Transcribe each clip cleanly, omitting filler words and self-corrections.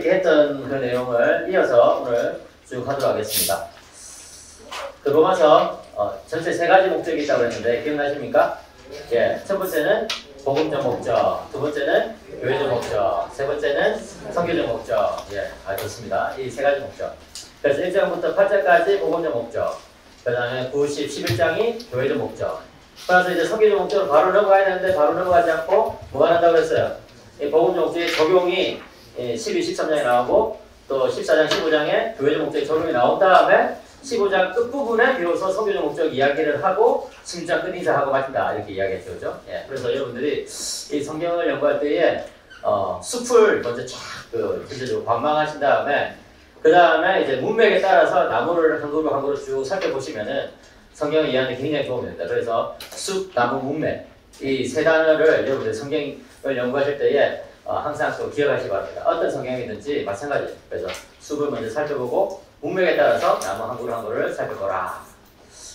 했던 그 내용을 이어서 오늘 쭉 하도록 하겠습니다. 그 로마서 전체 3가지 목적이 있다고 했는데 기억나십니까? 예, 첫 번째는 복음적 목적, 두 번째는 교회적 목적, 세 번째는 선교적 목적. 예, 좋습니다. 이 3가지 목적. 그래서 1장부터 8장까지 복음적 목적, 그 다음에 9, 10, 11장이 교회적 목적. 그래서 이제 선교적 목적으로 바로 넘어가야 되는데 바로 넘어가지 않고 뭐가 난다고 그랬어요? 이 복음적 목적의 적용이 12, 13장에 나오고 또 14장, 15장에 교회적 목적의 적용이 나온 다음에 15장 끝부분에 비로소 선교적 목적 이야기를 하고 16장 끝인사하고 마친다 이렇게 이야기했죠. 그죠? 예, 그래서 여러분들이 이 성경을 연구할 때에 숲을 먼저 쫙 전체적으로 관망하신 다음에 그 다음에 이제 문맥에 따라서 나무를 한 그루 한 그루 쭉 살펴보시면은 성경을 이해하는 데 굉장히 도움이 됩니다. 그래서 숲, 나무, 문맥 이 3단어를 여러분들 성경을 연구하실 때에 항상 또 기억하시기 바랍니다. 어떤 성경이든지 마찬가지예요. 그래서 숲을 먼저 살펴보고 문맥에 따라서 나무 한 그루 한 그루를 살펴보라.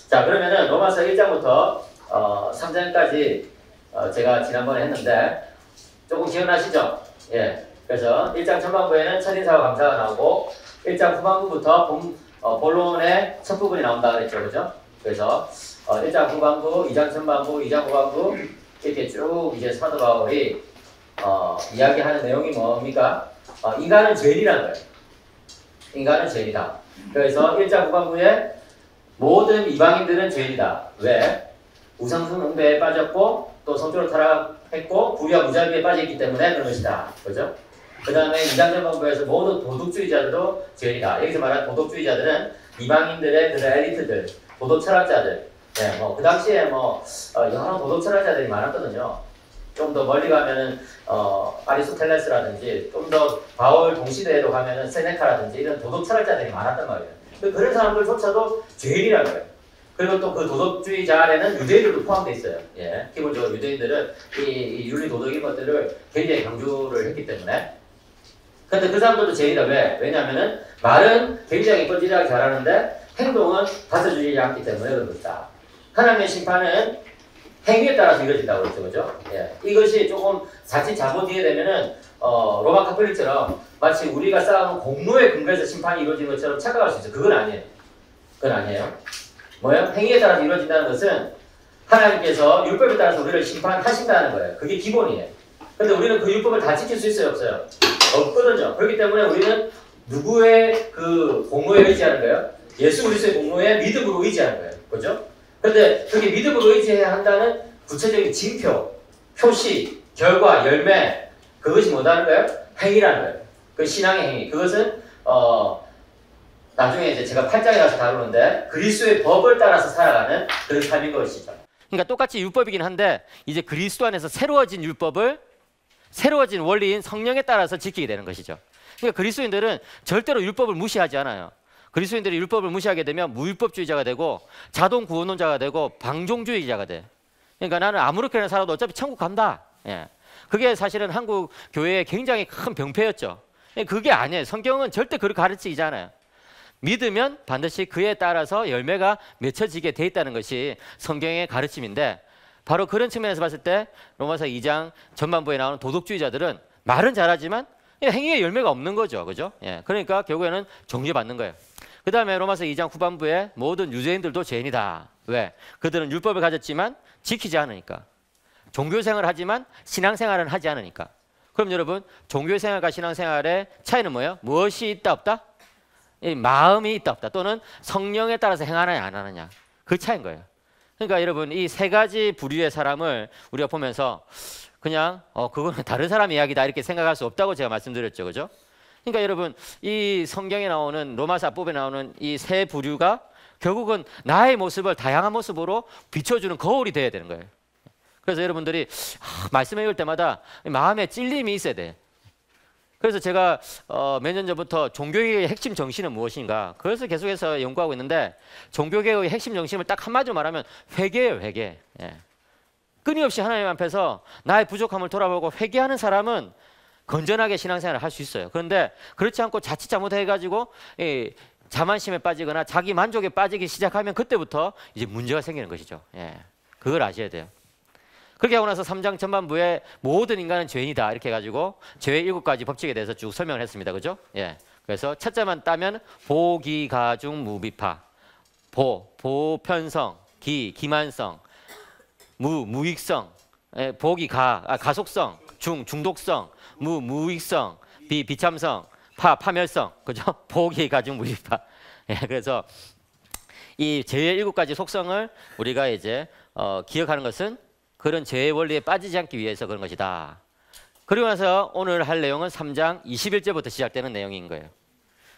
자, 그러면은 로마서 1장부터 3장까지 제가 지난번에 했는데 조금 기억나시죠? 예. 그래서 1장 전반부에는 첫인사와 감사가 나오고 1장 후반부부터 본론의 첫 부분이 나온다 그랬죠. 그죠? 그래서 1장 후반부, 2장 전반부, 2장 후반부 이렇게 쭉 이제 사도 바울이 이야기하는 내용이 뭡니까? 인간은 죄인이라는 거예요. 인간은 죄인이다. 그래서 1장 후반부에 모든 이방인들은 죄인이다. 왜? 우상숭배에 빠졌고 또 성적으로 타락했고 불의와 무자비에 빠져있기 때문에 그런 것이다. 그죠? 그 다음에 2장 전반부에서 모든 도덕주의자들도 죄인이다. 여기서 말하는 도덕주의자들은 이방인들의 그런 엘리트들, 도덕 철학자들. 네, 그 당시에 여러 도덕 철학자들이 많았거든요. 좀 더 멀리 가면은 아리스토텔레스라든지 좀 더 바울 동시대로 가면은 세네카라든지 이런 도덕 철학자들이 많았단 말이에요. 그런 사람들조차도 죄인이라는 거예요. 그리고 또 그 도덕주의자 안에는 유대인들도 포함되어 있어요. 예, 기본적으로 유대인들은 이 윤리 도덕인 것들을 굉장히 강조를 했기 때문에. 근데 그 사람들도 죄인이다. 왜? 왜냐면은 말은 굉장히 뻔질하게 잘하는데 행동은 받쳐주지 않기 때문에 그런 것이다. 하나님의 심판은 행위에 따라서 이루어진다고 그랬죠. 그죠? 예. 이것이 조금 자칫 잘못 이해되면은, 로마 카톨릭처럼 마치 우리가 쌓아놓은 공로에 근거해서 심판이 이루어진 것처럼 착각할 수 있어요. 그건 아니에요. 그건 아니에요. 뭐예요? 행위에 따라서 이루어진다는 것은 하나님께서 율법에 따라서 우리를 심판하신다는 거예요. 그게 기본이에요. 근데 우리는 그 율법을 다 지킬 수 있어요? 없어요? 없거든요. 그렇기 때문에 우리는 누구의 그 공로에 의지하는 거예요? 예수 그리스도의 공로에 믿음으로 의지하는 거예요. 그죠? 근데 그게 믿음으로 의지해야 한다는 구체적인 징표, 표시, 결과, 열매 그것이 뭐라는 거예요? 행위라는 거예요. 그 신앙의 행위. 그것은 나중에 이제 제가 8장에 가서 다루는데 그리스도의 법을 따라서 살아가는 그런 삶인 것이죠. 그러니까 똑같이 율법이긴 한데 이제 그리스도 안에서 새로워진 율법을 새로워진 원리인 성령에 따라서 지키게 되는 것이죠. 그러니까 그리스도인들은 절대로 율법을 무시하지 않아요. 그리스도인들이 율법을 무시하게 되면 무율법주의자가 되고 자동 구원론자가 되고 방종주의자가 돼. 그러니까 나는 아무렇게나 살아도 어차피 천국 간다. 예. 그게 사실은 한국 교회의 굉장히 큰 병폐였죠. 그게 아니에요. 성경은 절대 그렇게 가르치지 않아요. 믿으면 반드시 그에 따라서 열매가 맺혀지게 돼 있다는 것이 성경의 가르침인데 바로 그런 측면에서 봤을 때 로마서 2장 전반부에 나오는 도덕주의자들은 말은 잘하지만 행위에 열매가 없는 거죠. 그죠? 예. 그러니까 결국에는 정죄받는 거예요. 그 다음에 로마서 2장 후반부에 모든 유대인들도 죄인이다. 왜? 그들은 율법을 가졌지만 지키지 않으니까. 종교생활을 하지만 신앙생활은 하지 않으니까. 그럼 여러분 종교생활과 신앙생활의 차이는 뭐예요? 무엇이 있다 없다? 마음이 있다 없다 또는 성령에 따라서 행하느냐 안 하느냐 그 차이인 거예요. 그러니까 여러분 이 3가지 부류의 사람을 우리가 보면서 그냥 그거는 다른 사람 이야기다 이렇게 생각할 수 없다고 제가 말씀드렸죠. 그죠? 그러니까 여러분 이 성경에 나오는 로마서 앞부분에 나오는 이 3 부류가 결국은 나의 모습을 다양한 모습으로 비춰주는 거울이 돼야 되는 거예요. 그래서 여러분들이 말씀 읽을 때마다 마음에 찔림이 있어야 돼. 그래서 제가 몇 년 전부터 종교개혁의 핵심 정신은 무엇인가 그래서 계속해서 연구하고 있는데 종교개혁의 핵심 정신을 딱 한마디로 말하면 회개예요. 회개. 예. 끊임없이 하나님 앞에서 나의 부족함을 돌아보고 회개하는 사람은 건전하게 신앙생활을 할 수 있어요. 그런데 그렇지 않고 자칫 잘못해가지고 자만심에 빠지거나 자기 만족에 빠지기 시작하면 그때부터 이제 문제가 생기는 것이죠. 예. 그걸 아셔야 돼요. 그렇게 하고 나서 3장 전반부에 모든 인간은 죄인이다 이렇게 해가지고 죄의 7가지 법칙에 대해서 쭉 설명을 했습니다. 그죠? 예. 그래서 첫째만 따면 보기 가중 무비파, 보편성, 기만성, 무익성, 보기 가속성, 중독성, 무익성, 비참성, 파멸성, 그죠? 보기 가중 무비파. 예. 그래서 이 죄의 7가지 속성을 우리가 이제 기억하는 것은 그런 죄의 원리에 빠지지 않기 위해서 그런 것이다. 그리고 나서 오늘 할 내용은 3장 21절부터 시작되는 내용인 거예요.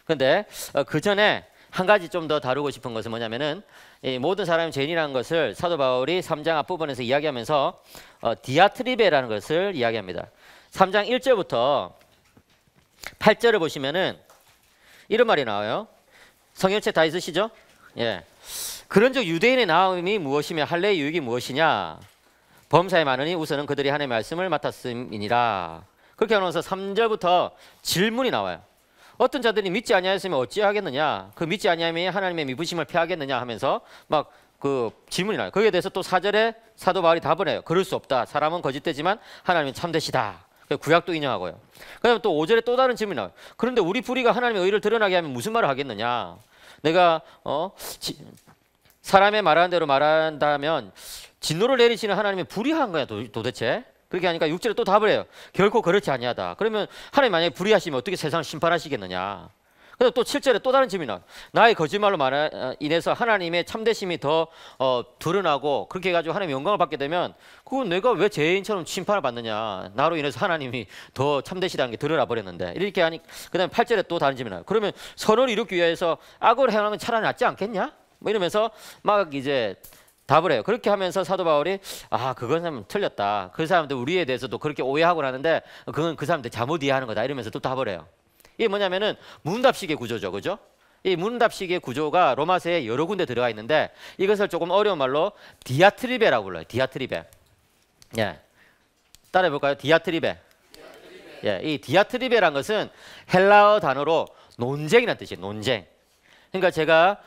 그런데 그 전에 한 가지 좀 더 다루고 싶은 것은 뭐냐면은 이 모든 사람이 죄인이라는 것을 사도 바울이 3장 앞부분에서 이야기하면서 디아트리베라는 것을 이야기합니다. 3장 1절부터 8절을 보시면은 이런 말이 나와요. 성경책 다 있으시죠? 예. 그런즉 유대인의 나음이 무엇이며 할례의 유익이 무엇이냐? 범사에 많으니 우선은 그들이 하나님의 말씀을 맡았음이니라. 그렇게 하면서 3절부터 질문이 나와요. 어떤 자들이 믿지 아니하였으면 어찌하겠느냐? 그 믿지 아니하면 하나님의 미부심을 피하겠느냐 하면서 막 그 질문이 나와요. 거기에 대해서 또 4절에 사도 바울이 답을 해요. 그럴 수 없다. 사람은 거짓되지만 하나님은 참되시다. 구약도 인정하고요. 그다음에 또 5절에 또 다른 질문이 나와요. 그런데 우리 불의가 하나님의 의를 드러나게 하면 무슨 말을 하겠느냐? 내가 사람의 말하는 대로 말한다면 진노를 내리시는 하나님이 불의한 거야 도대체? 그렇게 하니까 6절에 또 답을 해요. 결코 그렇지 아니하다. 그러면 하나님 만약에 불의하시면 어떻게 세상을 심판하시겠느냐? 그래서 또 7절에 또 다른 질문이 나와요. 나의 거짓말로 인해서 하나님의 참되심이 더 드러나고 그렇게 해가지고 하나님의 영광을 받게 되면 그건 내가 왜 죄인처럼 심판을 받느냐? 나로 인해서 하나님이 더 참되시다는 게 드러나 버렸는데 이렇게 하니 그다음에 8절에 또 다른 질문이 나와요. 그러면 선을 이루기 위해서 악을 행하면 차라리 낫지 않겠냐? 뭐 이러면서 막 이제 답을 해요. 그렇게 하면서 사도 바울이 그건 틀렸다. 그 사람들 우리에 대해서도 그렇게 오해하고 하는데 그건 그 사람들 잘못 이해하는 거다. 이러면서 또 답을 해요. 이게 뭐냐면은 문답식의 구조죠. 그죠? 이 문답식의 구조가 로마서에 여러 군데 들어가 있는데 이것을 조금 어려운 말로 디아트리베라고 불러요. 디아트리베. 예. 따라해 볼까요? 디아트리베. 예. 이 디아트리베란 것은 헬라어 단어로 논쟁이라는 뜻이에요. 논쟁. 그러니까 제가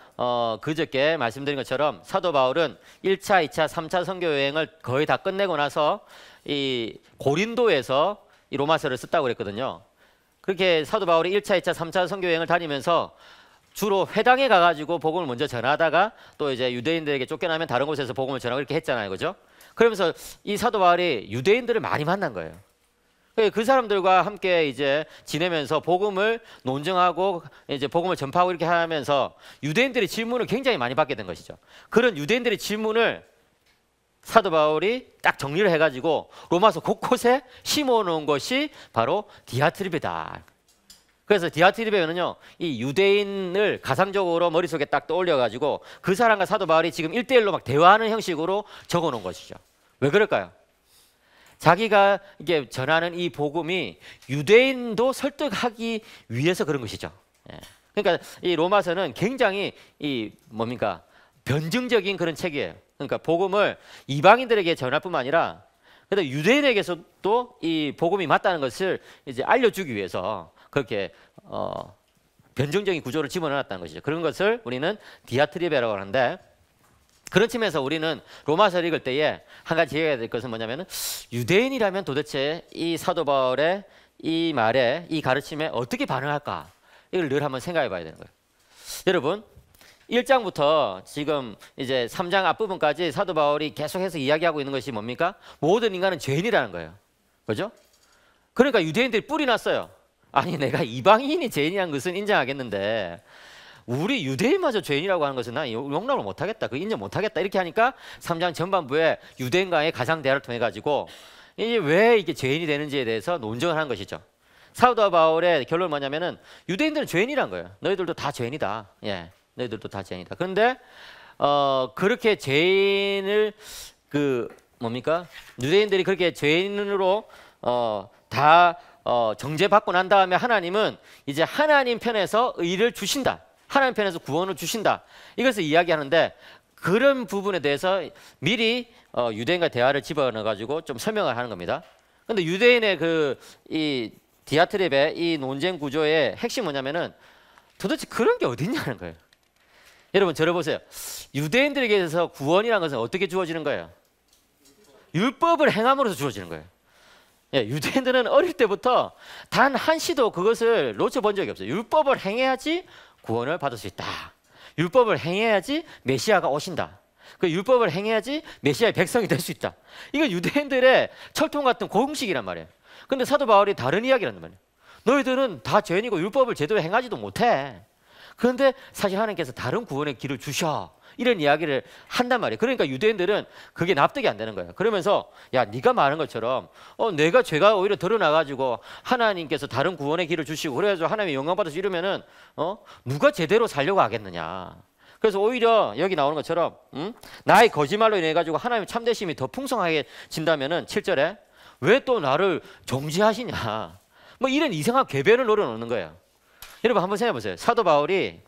그저께 말씀드린 것처럼 사도 바울은 1차, 2차, 3차 선교 여행을 거의 다 끝내고 나서 이 고린도에서 이 로마서를 썼다고 그랬거든요. 그렇게 사도 바울이 1차, 2차, 3차 선교 여행을 다니면서 주로 회당에 가가지고 복음을 먼저 전하다가 또 이제 유대인들에게 쫓겨나면 다른 곳에서 복음을 전하고 이렇게 했잖아요. 그죠? 그러면서 이 사도 바울이 유대인들을 많이 만난 거예요. 그 사람들과 함께 이제 지내면서 복음을 논증하고 이제 복음을 전파하고 이렇게 하면서 유대인들의 질문을 굉장히 많이 받게 된 것이죠. 그런 유대인들의 질문을 사도 바울이 딱 정리를 해가지고 로마서 곳곳에 심어놓은 것이 바로 디아트리베다. 그래서 디아트리베는요, 이 유대인을 가상적으로 머릿속에 딱 떠올려가지고 그 사람과 사도 바울이 지금 1대1로 막 대화하는 형식으로 적어놓은 것이죠. 왜 그럴까요? 자기가 이게 전하는 이 복음이 유대인도 설득하기 위해서 그런 것이죠. 예. 그러니까 이 로마서는 굉장히 이 뭡니까 변증적인 그런 책이에요. 그러니까 복음을 이방인들에게 전할 뿐만 아니라 근데 유대인에게서도 이 복음이 맞다는 것을 이제 알려주기 위해서 그렇게 변증적인 구조를 집어넣었다는 것이죠. 그런 것을 우리는 디아트리베라고 하는데. 그런 측면에서 우리는 로마서를 읽을 때에 한 가지 이해해야 될 것은 뭐냐면 유대인이라면 도대체 이 사도 바울의 이 말에 이 가르침에 어떻게 반응할까 이걸 늘 한번 생각해 봐야 되는 거예요. 여러분 1장부터 지금 이제 3장 앞부분까지 사도 바울이 계속해서 이야기하고 있는 것이 뭡니까? 모든 인간은 죄인이라는 거예요. 그죠? 그러니까 유대인들이 뿔이 났어요. 아니 내가 이방인이 죄인이라는 것은 인정하겠는데 우리 유대인마저 죄인이라고 하는 것은 나 용납을 못하겠다. 그 인정 못하겠다. 이렇게 하니까 3장 전반부에 유대인과의 가상 대화를 통해 가지고 이게 왜 이게 죄인이 되는지에 대해서 논쟁을 하는 것이죠. 사도 바울의 결론은 뭐냐면은 유대인들은 죄인이란 거예요. 너희들도 다 죄인이다. 예, 너희들도 다 죄인이다. 그런데 그렇게 죄인을 뭡니까? 유대인들이 그렇게 죄인으로 다 정죄받고 난 다음에 하나님은 이제 하나님 편에서 의를 주신다. 하나님 편에서 구원을 주신다. 이것을 이야기하는데 그런 부분에 대해서 미리 유대인과 대화를 집어넣어 가지고 좀 설명을 하는 겁니다. 그런데 유대인의 이 디아트립의 이 논쟁 구조의 핵심이 뭐냐면은 도대체 그런 게 어딨냐는 거예요. 여러분 저를 보세요. 유대인들에게서 구원이라는 것은 어떻게 주어지는 거예요? 율법을 행함으로써 주어지는 거예요. 예, 유대인들은 어릴 때부터 단 한시도 그것을 놓쳐본 적이 없어요. 율법을 행해야지 구원을 받을 수 있다. 율법을 행해야지 메시아가 오신다. 그 율법을 행해야지 메시아의 백성이 될 수 있다. 이건 유대인들의 철통 같은 공식이란 말이에요. 근데 사도 바울이 다른 이야기라는 말이에요. 너희들은 다 죄인이고 율법을 제대로 행하지도 못해. 그런데 사실 하나님께서 다른 구원의 길을 주셔. 이런 이야기를 한단 말이에요. 그러니까 유대인들은 그게 납득이 안 되는 거예요. 그러면서 야, 네가 말한 것처럼 내가 죄가 오히려 드러나가지고 하나님께서 다른 구원의 길을 주시고 그래가지고 하나님의 영광 받아서 이러면은 누가 제대로 살려고 하겠느냐. 그래서 오히려 여기 나오는 것처럼 나의 거짓말로 인해 가지고 하나님의 참되심이 더 풍성하게 진다면은 7절에 왜 또 나를 정죄하시냐. 뭐 이런 이상한 궤변을 노려놓는 거예요. 여러분 한번 생각해 보세요. 사도 바울이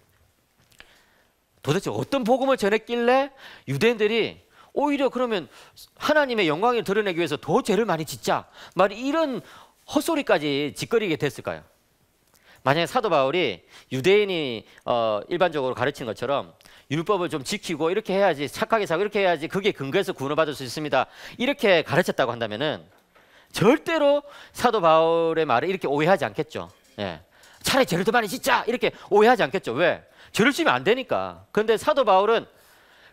도대체 어떤 복음을 전했길래 유대인들이 오히려 그러면 하나님의 영광을 드러내기 위해서 더 죄를 많이 짓자. 말 이런 헛소리까지 짓거리게 됐을까요? 만약에 사도 바울이 유대인이 일반적으로 가르치는 것처럼 율법을 좀 지키고 이렇게 해야지 착하게 살고 이렇게 해야지 그게 근거에서 구원을 받을 수 있습니다. 이렇게 가르쳤다고 한다면은 절대로 사도 바울의 말을 이렇게 오해하지 않겠죠. 예. 차라리 죄를 더 많이 짓자 이렇게 오해하지 않겠죠. 왜? 죄를 지면 안 되니까. 그런데 사도 바울은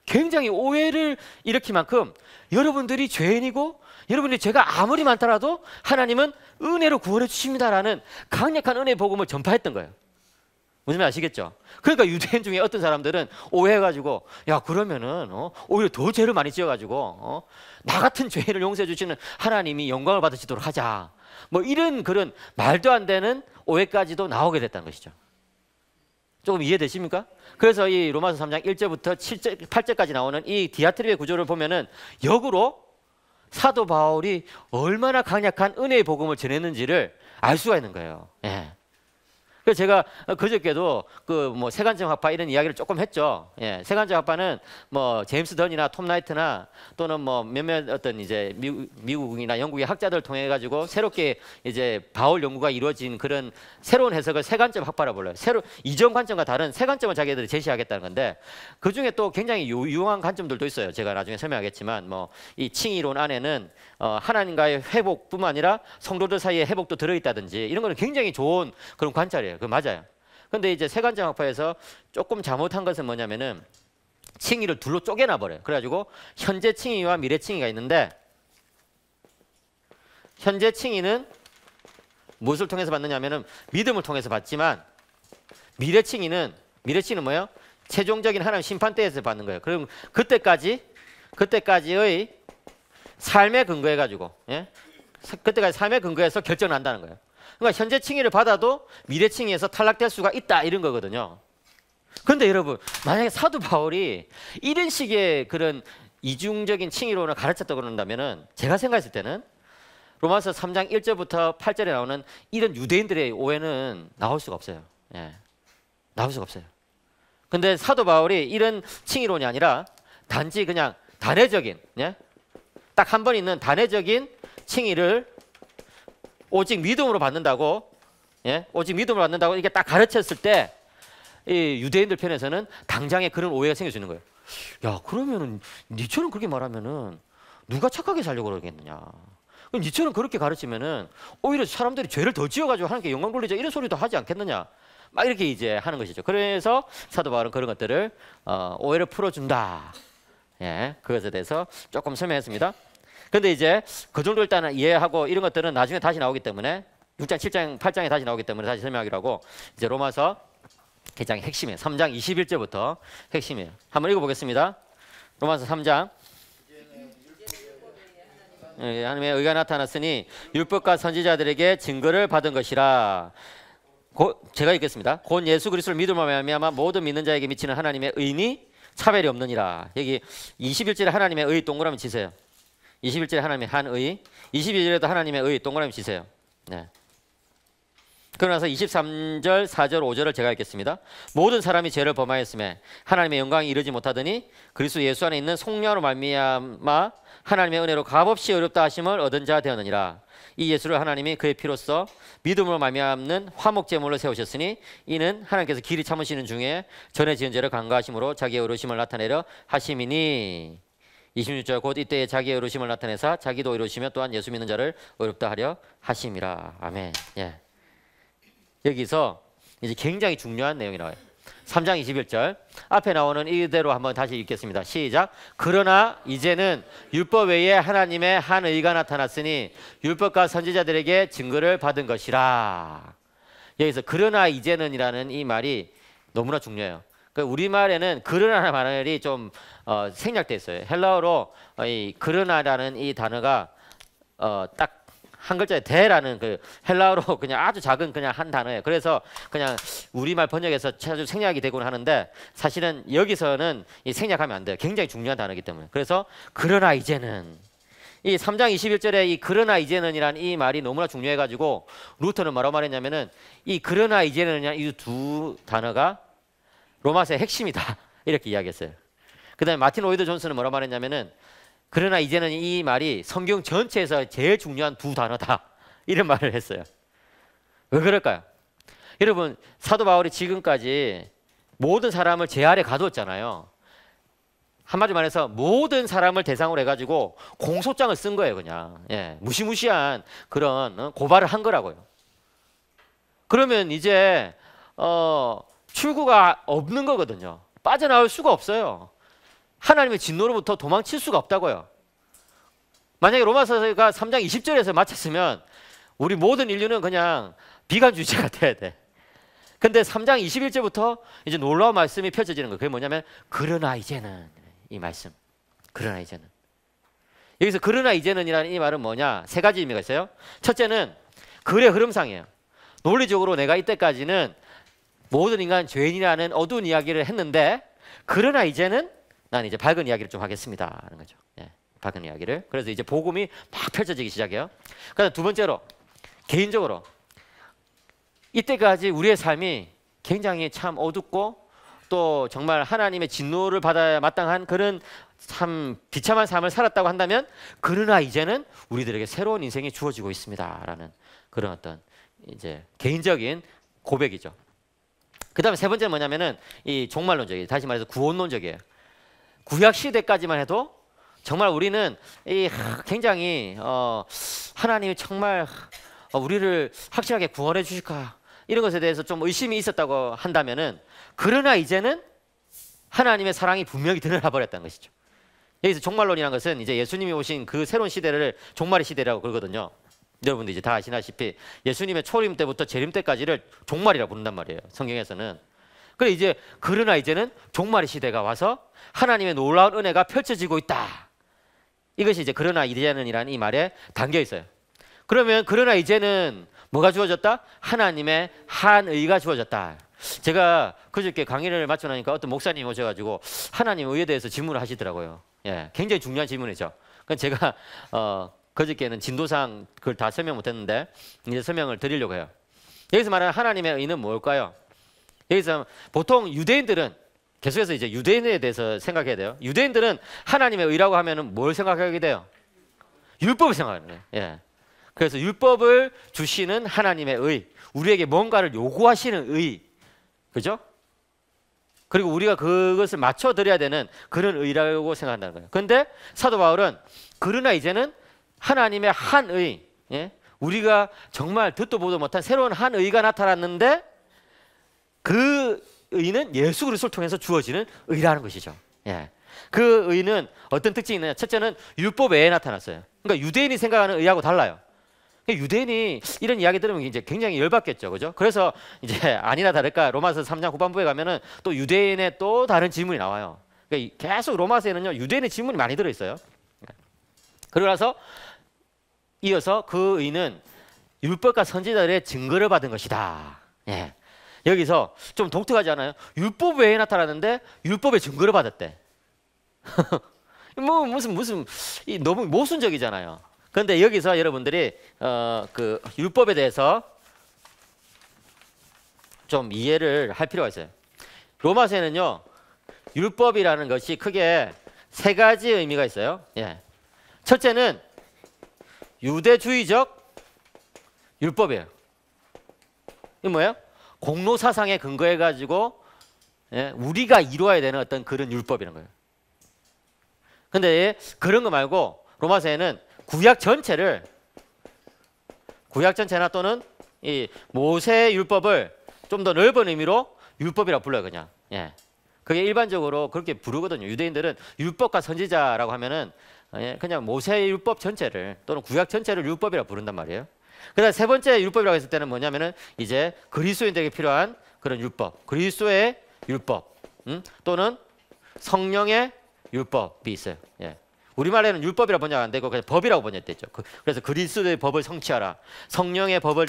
굉장히 오해를 일으킬 만큼 여러분들이 죄인이고 여러분들이 죄가 아무리 많더라도 하나님은 은혜로 구원해 주십니다라는 강력한 은혜의 복음을 전파했던 거예요. 무슨 말 아시겠죠? 그러니까 유대인 중에 어떤 사람들은 오해해가지고 야 그러면은 오히려 더 죄를 많이 지어가지고 나 같은 죄인을 용서해 주시는 하나님이 영광을 받으시도록 하자. 뭐 이런 그런 말도 안 되는 오해까지도 나오게 됐다는 것이죠. 조금 이해되십니까? 그래서 이 로마서 3장 1절부터 7절, 8절까지 나오는 이 디아트립의 구조를 보면은 역으로 사도 바울이 얼마나 강력한 은혜의 복음을 전했는지를 알 수가 있는 거예요. 예. 그래서 제가 그저께도 그 뭐 세간점 학파 이런 이야기를 조금 했죠. 예, 세간점 학파는 뭐 제임스 던이나 톰 라이트나 또는 뭐 몇몇 어떤 이제 미국이나 영국의 학자들을 통해 가지고 새롭게 이제 바울 연구가 이루어진 그런 새로운 해석을 세간점 학파라 불러요. 새로 이전 관점과 다른 세간점을 자기들이 제시하겠다는 건데 그 중에 또 굉장히 유용한 관점들도 있어요. 제가 나중에 설명하겠지만 뭐 이 칭의론 안에는 하나님과의 회복뿐만 아니라 성도들 사이의 회복도 들어있다든지 이런 거는 굉장히 좋은 그런 관찰이에요. 그 맞아요. 근데 이제 세간점 학파에서 조금 잘못한 것은 뭐냐면은 칭의를 둘로 쪼개놔 버려요. 그래가지고 현재 칭의와 미래 칭의가 있는데 현재 칭의는 무엇을 통해서 받느냐면은 믿음을 통해서 받지만 미래 칭의는 뭐예요? 최종적인 하나님 심판 때에서 받는 거예요. 그럼 그때까지의 삶에 근거해 가지고 그때까지 삶에 근거해서 결정을 한다는 거예요. 그러니까 현재 칭의를 받아도 미래 칭의에서 탈락될 수가 있다 이런 거거든요. 그런데 여러분 만약에 사도 바울이 이런 식의 그런 이중적인 칭의론을 가르쳤다고 그런다면은 제가 생각했을 때는 로마서 3장 1절부터 8절에 나오는 이런 유대인들의 오해는 나올 수가 없어요. 예. 나올 수가 없어요. 근데 사도 바울이 이런 칭의론이 아니라 단지 그냥 단회적인 딱 한 번 있는 단회적인 칭의를 오직 믿음으로 받는다고 오직 믿음으로 받는다고 이게 딱 가르쳤을 때 이 유대인들 편에서는 당장에 그런 오해가 생길 수 있는 거예요. 야 그러면은 니처럼 그렇게 말하면은 누가 착하게 살려고 그러겠느냐. 니처럼 그렇게 가르치면은 오히려 사람들이 죄를 더 지어가지고 하나님께 영광 돌리자 이런 소리도 하지 않겠느냐. 막 이렇게 이제 하는 것이죠. 그래서 사도 바울은 그런 것들을 오해를 풀어준다. 예, 그것에 대해서 조금 설명했습니다. 근데 이제 그 정도 일단은 이해하고 이런 것들은 나중에 다시 나오기 때문에 6장, 7장, 8장에 다시 나오기 때문에 다시 설명하기로 하고 이제 로마서 개장의 핵심이에요. 3장 21절부터 핵심이에요. 한번 읽어보겠습니다. 로마서 3장 하나님의 의가 나타났으니 율법과 선지자들에게 증거를 받은 것이라. 제가 읽겠습니다. 곧 예수 그리스도를 믿음으로 말미암아 모든 믿는 자에게 미치는 하나님의 의니 차별이 없느니라. 여기 21절에 하나님의 의 동그라미 치세요. 21절에 하나님의 한 의, 22절에도 하나님의 의 동그라미 치세요. 네. 그러고 나서 23절, 4절, 5절을 제가 읽겠습니다. 모든 사람이 죄를 범하였음에 하나님의 영광이 이르지 못하더니 그리스도 예수 안에 있는 속량으로 말미암아 하나님의 은혜로 값없이 어렵다 하심을 얻은 자 되었느니라. 이 예수를 하나님이 그의 피로써 믿음으로 말미암는 화목제물로 세우셨으니 이는 하나님께서 길이 참으시는 중에 전에 지은 죄를 간과하심으로 자기의 의로우심을 나타내려 하심이니. 26절 곧 이때에 자기의 의로우심을 나타내사 자기도 의로우시며 또한 예수 믿는 자를 의롭다 하려 하심이라. 아멘. 예. 여기서 이제 굉장히 중요한 내용이 나와요. 3장 21절 앞에 나오는 이대로 한번 다시 읽겠습니다. 시작. 그러나 이제는 율법 외에 하나님의 한 의가 나타났으니 율법과 선지자들에게 증거를 받은 것이라. 여기서 그러나 이제는이라는 이 말이 너무나 중요해요. 우리말에는 그러나라는 말이 좀 생략돼 있어요. 헬라어로 이 그러나라는 이 단어가 딱 한 글자에 대라는 그 헬라어로 그냥 아주 작은 그냥 한 단어예요. 그래서 그냥 우리말 번역에서 자주 생략이 되곤 하는데 사실은 여기서는 이 생략하면 안 돼요. 굉장히 중요한 단어이기 때문에. 그래서 그러나 이제는 이 3장 21절에 이 그러나 이제는이라는 이 말이 너무나 중요해 가지고 루터는 뭐라고 말했냐면은 이 그러나 이제는 이 두 단어가 로마서의 핵심이다 이렇게 이야기했어요. 그 다음에 마틴 로이드 존슨은 뭐라고 말했냐면은 그러나 이제는 이 말이 성경 전체에서 제일 중요한 두 단어다 이런 말을 했어요. 왜 그럴까요? 여러분 사도 바울이 지금까지 모든 사람을 제 아래 가두었잖아요. 한마디로 말해서 모든 사람을 대상으로 해가지고 공소장을 쓴 거예요. 그냥 무시무시한 그런 고발을 한 거라고요. 그러면 이제 출구가 없는 거거든요. 빠져나올 수가 없어요. 하나님의 진노로부터 도망칠 수가 없다고요. 만약에 로마서가 3장 20절에서 마쳤으면 우리 모든 인류는 그냥 비관주의자가 돼야 돼. 근데 3장 21절부터 이제 놀라운 말씀이 펼쳐지는 거예요. 그게 뭐냐면 그러나 이제는 이 말씀. 그러나 이제는. 여기서 그러나 이제는이라는 이 말은 뭐냐? 세 가지 의미가 있어요. 첫째는 글의 흐름상이에요. 논리적으로 내가 이때까지는 모든 인간 죄인이라는 어두운 이야기를 했는데 그러나 이제는 난 이제 밝은 이야기를 좀 하겠습니다 하는 거죠. 밝은 이야기를. 그래서 이제 복음이 막 펼쳐지기 시작해요. 그다음 두 번째로 개인적으로 이때까지 우리의 삶이 굉장히 참 어둡고 또 정말 하나님의 진노를 받아야 마땅한 그런 참 비참한 삶을 살았다고 한다면 그러나 이제는 우리들에게 새로운 인생이 주어지고 있습니다라는 그런 어떤 이제 개인적인 고백이죠. 그다음에 세 번째는 뭐냐면은 이 종말론적이에요. 다시 말해서 구원론적이에요. 구약 시대까지만 해도 정말 우리는 이 굉장히 하나님이 정말 우리를 확실하게 구원해 주실까 이런 것에 대해서 좀 의심이 있었다고 한다면은 그러나 이제는 하나님의 사랑이 분명히 드러나 버렸다는 것이죠. 여기서 종말론이라는 것은 이제 예수님이 오신 그 새로운 시대를 종말의 시대라고 그러거든요. 여러분들 이제 다 아시다시피 예수님의 초림 때부터 재림 때까지를 종말이라고 부른단 말이에요. 성경에서는. 그래 이제 그러나 이제는 종말의 시대가 와서 하나님의 놀라운 은혜가 펼쳐지고 있다. 이것이 이제 그러나 이제는이라는 이 말에 담겨 있어요. 그러면 그러나 이제는 뭐가 주어졌다? 하나님의 한 의가 주어졌다. 제가 그저께 강의를 마쳐 나니까 어떤 목사님이 오셔가지고 하나님 의에 대해서 질문을 하시더라고요. 굉장히 중요한 질문이죠. 그러니까 제가 그저께는 진도상 그걸 다 설명 못했는데 이제 설명을 드리려고 해요. 여기서 말하는 하나님의 의는 뭘까요? 여기서 보통 유대인들은 계속해서 이제 유대인에 대해서 생각해야 돼요. 유대인들은 하나님의 의라고 하면은 뭘 생각하게 돼요? 율법을 생각하는 거예요. 그래서 율법을 주시는 하나님의 의, 우리에게 뭔가를 요구하시는 의, 그죠? 그리고 우리가 그것을 맞춰 드려야 되는 그런 의라고 생각한다는 거예요. 그런데 사도 바울은 그러나 이제는 하나님의 한 의, 우리가 정말 듣도 보도 못한 새로운 한 의가 나타났는데 그 의는 예수 그리스도를 통해서 주어지는 의라는 것이죠. 그 의는 어떤 특징이 있느냐? 첫째는 율법 외에 나타났어요. 그러니까 유대인이 생각하는 의하고 달라요. 유대인이 이런 이야기 들으면 이제 굉장히 열받겠죠, 그죠? 그래서 이제 아니나 다를까 로마서 3장 후반부에 가면은 또 유대인의 또 다른 질문이 나와요. 그러니까 계속 로마서에는요 유대인의 질문이 많이 들어 있어요. 그러고 나서 이어서 그 의는 율법과 선지자들의 증거를 받은 것이다. 여기서 좀 독특하지 않아요? 율법 외에 나타나는데 율법의 증거를 받았대. 뭐 무슨 너무 모순적이잖아요. 그런데 여기서 여러분들이 그 율법에 대해서 좀 이해를 할 필요가 있어요. 로마서에는요 율법이라는 것이 크게 세 가지 의미가 있어요. 첫째는 유대주의적 율법이에요. 이게 뭐예요? 공로 사상에 근거해 가지고 우리가 이루어야 되는 어떤 그런 율법이라는 거예요. 근데 그런 거 말고 로마서에는 구약 전체나 또는 이 모세 율법을 좀 더 넓은 의미로 율법이라고 불러요, 그냥. 예. 그게 일반적으로 그렇게 부르거든요. 유대인들은 율법과 선지자라고 하면은 그냥 모세 율법 전체를 또는 구약 전체를 율법이라고 부른단 말이에요. 그다음 세 번째 율법이라고 했을 때는 뭐냐면은 이제 그리스도인들에게 필요한 그런 율법, 그리스도의 율법, 또는 성령의 율법이 있어요. 예. 우리말에는 율법이라고 번역 안 되고 그냥 법이라고 번역됐죠. 그래서 그리스도의 법을 성취하라, 성령의 법을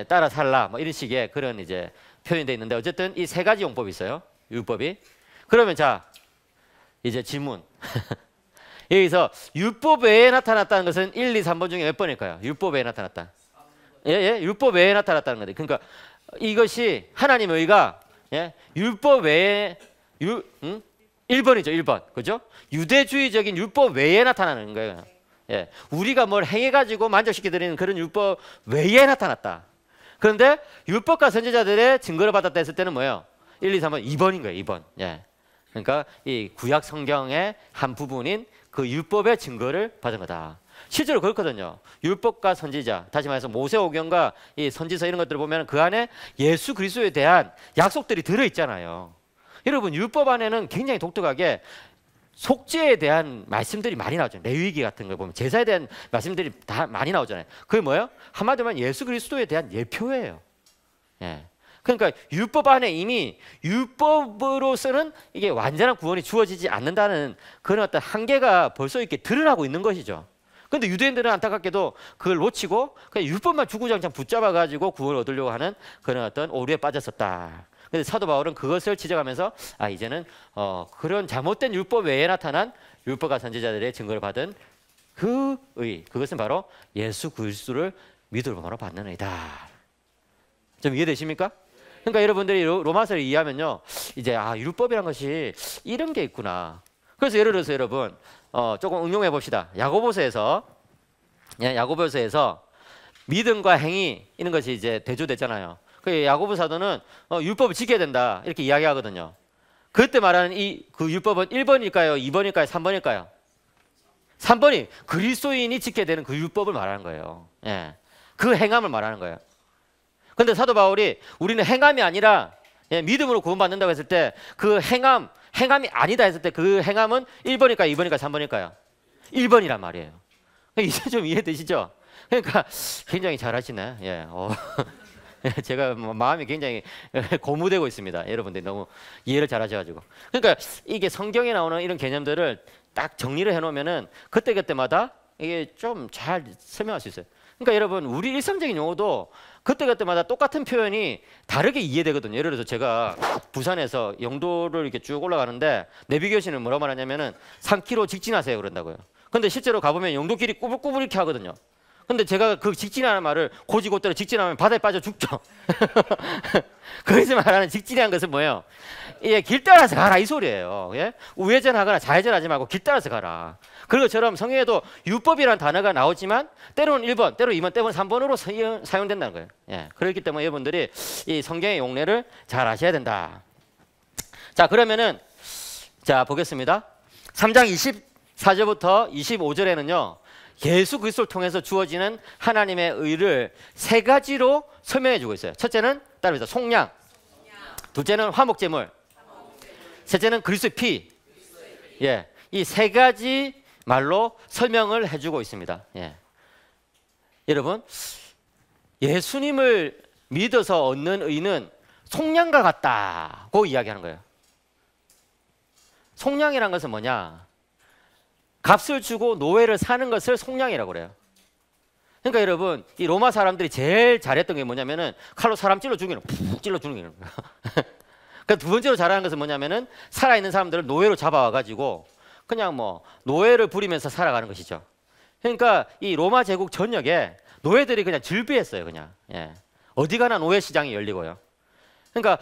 따라 살라, 뭐 이런 식의 그런 이제 표현이 돼 있는데 어쨌든 이 세 가지 용법이 있어요. 율법이. 그러면 자 이제 질문. 여기서 율법 외에 나타났다는 것은 1, 2, 3번 중에 몇 번일까요? 율법 외에 나타났다. 예, 율법 외에 나타났다는 거죠. 그러니까 이것이 하나님의 의가 율법 외에 1번이죠, 1번. 그죠? 유대주의적인 율법 외에 나타나는 거예요. 예. 우리가 뭘 행해가지고 만족시켜드리는 그런 율법 외에 나타났다. 그런데 율법과 선지자들의 증거를 받았다 했을 때는 뭐예요? 1, 2, 3번, 2번인 거예요, 2번. 예. 그러니까 이 구약 성경의 한 부분인 그 율법의 증거를 받은 거다. 실제로 그렇거든요. 율법과 선지자, 다시 말해서 모세오경과 이 선지서 이런 것들을 보면 그 안에 예수 그리스도에 대한 약속들이 들어있잖아요. 여러분 율법 안에는 굉장히 독특하게 속죄에 대한 말씀들이 많이 나오죠. 레위기 같은 거 보면 제사에 대한 말씀들이 다 많이 나오잖아요. 그게 뭐예요? 한마디로 하면 예수 그리스도에 대한 예표예요. 예. 그러니까 율법 안에 이미 율법으로서는 이게 완전한 구원이 주어지지 않는다는 그런 어떤 한계가 벌써 이렇게 드러나고 있는 것이죠. 그런데 유대인들은 안타깝게도 그걸 놓치고 그냥 율법만 주구장창 붙잡아가지고 구원을 얻으려고 하는 그런 어떤 오류에 빠졌었다. 근데 사도 바울은 그것을 지적하면서 이제는 그런 잘못된 율법 외에 나타난 율법과 선지자들의 증거를 받은 그 의, 그것은 바로 예수 그리스도를 믿음으로 받는 의다. 좀 이해되십니까? 그러니까 여러분들이 로마서를 이해하면요, 이제 율법이란 것이 이런 게 있구나. 그래서 예를 들어서 여러분 조금 응용해 봅시다. 야고보서에서 믿음과 행위 이런 것이 이제 대조됐잖아요. 그 야고보 사도는 율법을 지켜야 된다 이렇게 이야기하거든요. 그때 말하는 그 율법은 1번일까요? 2번일까요? 3번일까요? 3번이 그리스도인이 지켜야 되는 그 율법을 말하는 거예요. 예. 그 행함을 말하는 거예요. 그런데 사도 바울이 우리는 행함이 아니라 믿음으로 구원받는다고 했을 때 그 행함이 아니다 했을 때 그 행함은 1번일까요? 2번일까요? 3번일까요? 1번이란 말이에요. 이제 좀 이해되시죠? 그러니까 굉장히 잘하시네. 예. 제가 마음이 굉장히 고무되고 있습니다. 여러분들이 너무 이해를 잘 하셔가지고. 그러니까 이게 성경에 나오는 이런 개념들을 딱 정리를 해놓으면은 그때그때마다 이게 좀 잘 설명할 수 있어요. 그러니까 여러분 우리 일상적인 용어도 그때그때마다 똑같은 표현이 다르게 이해되거든요. 예를 들어서 제가 부산에서 영도를 이렇게 쭉 올라가는데 내비게이션은 뭐라고 말하냐면은 3km 직진하세요 그런다고요. 근데 실제로 가보면 영도길이 꾸불꾸불 이렇게 하거든요. 근데 제가 그 직진하는 말을 고지고대로 직진하면 바다에 빠져 죽죠. 거기서 말하는 직진이라는 것은 뭐예요? 예, 길 따라서 가라 이 소리예요. 예? 우회전하거나 좌회전하지 말고 길 따라서 가라. 그런 것처럼 성경에도 율법이라는 단어가 나오지만 때로는 1번, 때로는 2번, 때로는 3번으로 사용된다는 거예요. 예, 그렇기 때문에 여러분들이 이 성경의 용례를 잘 아셔야 된다. 자, 그러면은 자 보겠습니다. 3장 24절부터 25절에는요. 예수 그리스도를 통해서 주어지는 하나님의 의를 세 가지로 설명해 주고 있어요. 첫째는 따라합니다. 속량. 둘째는 화목제물. 셋째는 그리스도의 피. 예, 이 세 가지 말로 설명을 해주고 있습니다. 예. 여러분, 예수님을 믿어서 얻는 의는 속량과 같다고 이야기하는 거예요. 속량이란 것은 뭐냐? 값을 주고 노예를 사는 것을 속량이라고 그래요. 그러니까 여러분 이 로마 사람들이 제일 잘했던 게 뭐냐면은 칼로 사람 찔러 죽이는 푹 찔러 죽이는 거예요. 그러니까 두 번째로 잘하는 것은 뭐냐면은 살아있는 사람들을 노예로 잡아와 가지고 그냥 뭐 노예를 부리면서 살아가는 것이죠. 그러니까 이 로마 제국 전역에 노예들이 그냥 즐비했어요. 그냥 어디 가나 노예 시장이 열리고요. 그러니까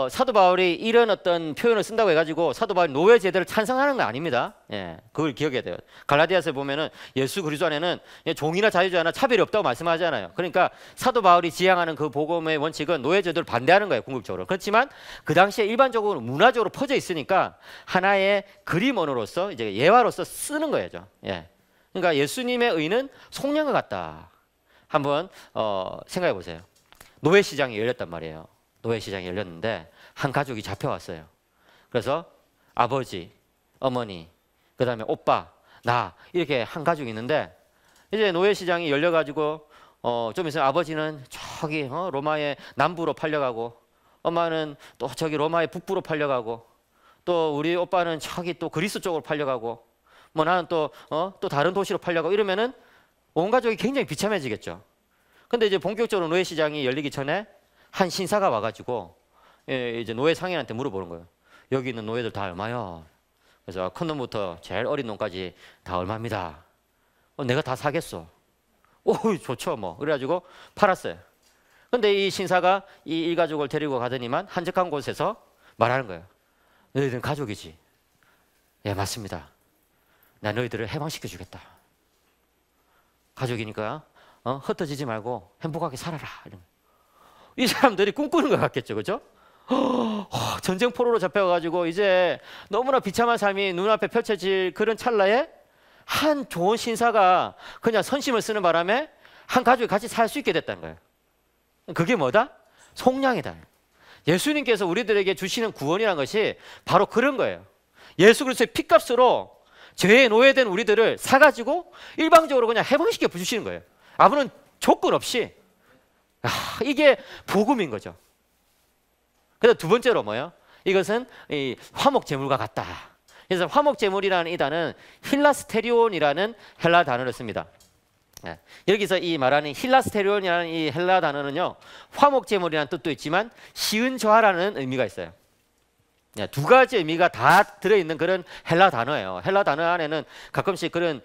사도 바울이 이런 어떤 표현을 쓴다고 해가지고 사도 바울이 노예 제도를 찬성하는 건 아닙니다. 예, 그걸 기억해야 돼요. 갈라디아서에 보면은 예수 그리스도 안에는 종이나 자유자나 차별이 없다고 말씀하잖아요. 그러니까 사도 바울이 지향하는 그 복음의 원칙은 노예 제도를 반대하는 거예요, 궁극적으로. 그렇지만 그 당시에 일반적으로 문화적으로 퍼져 있으니까 하나의 그림 언어로서 이제 예화로서 쓰는 거예요. 예, 그러니까 예수님의 의는 속량과 같다. 한번 생각해 보세요. 노예 시장이 열렸단 말이에요. 노예 시장이 열렸는데 한 가족이 잡혀왔어요. 그래서 아버지, 어머니, 그 다음에 오빠, 나 이렇게 한 가족이 있는데 이제 노예 시장이 열려가지고 좀 있으면 아버지는 저기 로마의 남부로 팔려가고 엄마는 또 저기 로마의 북부로 팔려가고 또 우리 오빠는 저기 또 그리스 쪽으로 팔려가고 뭐 나는 또 다른 도시로 팔려가고 이러면은 온 가족이 굉장히 비참해지겠죠. 근데 이제 본격적으로 노예 시장이 열리기 전에 한 신사가 와가지고 이제 노예 상인한테 물어보는 거예요. 여기 있는 노예들 다 얼마요? 그래서 큰 놈부터 제일 어린 놈까지 다 얼마입니다. 내가 다 사겠어. 오, 좋죠 뭐. 그래가지고 팔았어요. 근데 이 신사가 이 일가족을 데리고 가더니만 한적한 곳에서 말하는 거예요. 너희들은 가족이지? 예, 맞습니다. 나 너희들을 해방시켜 주겠다. 가족이니까 흩어지지 말고 행복하게 살아라. 이런. 이 사람들이 꿈꾸는 것 같겠죠, 그죠? 전쟁 포로로 잡혀가지고 이제 너무나 비참한 삶이 눈앞에 펼쳐질 그런 찰나에 한 좋은 신사가 그냥 선심을 쓰는 바람에 한 가족이 같이 살 수 있게 됐다는 거예요. 그게 뭐다? 속량이다. 예수님께서 우리들에게 주시는 구원이라는 것이 바로 그런 거예요. 예수 그리스도의 피값으로 죄에 노예된 우리들을 사가지고 일방적으로 그냥 해방시켜 주시는 거예요. 아무런 조건 없이. 이게 복음인 거죠. 그래서 두 번째로 뭐예요? 이것은 이 화목제물과 같다. 그래서 화목제물이라는 이 단어는 힐라스테리온이라는 헬라 단어를 씁니다. 여기서 이 말하는 힐라스테리온이라는 이 헬라 단어는요, 화목제물이라는 뜻도 있지만 시은좌라는 의미가 있어요. 두 가지 의미가 다 들어있는 그런 헬라 단어예요. 헬라 단어 안에는 가끔씩 그런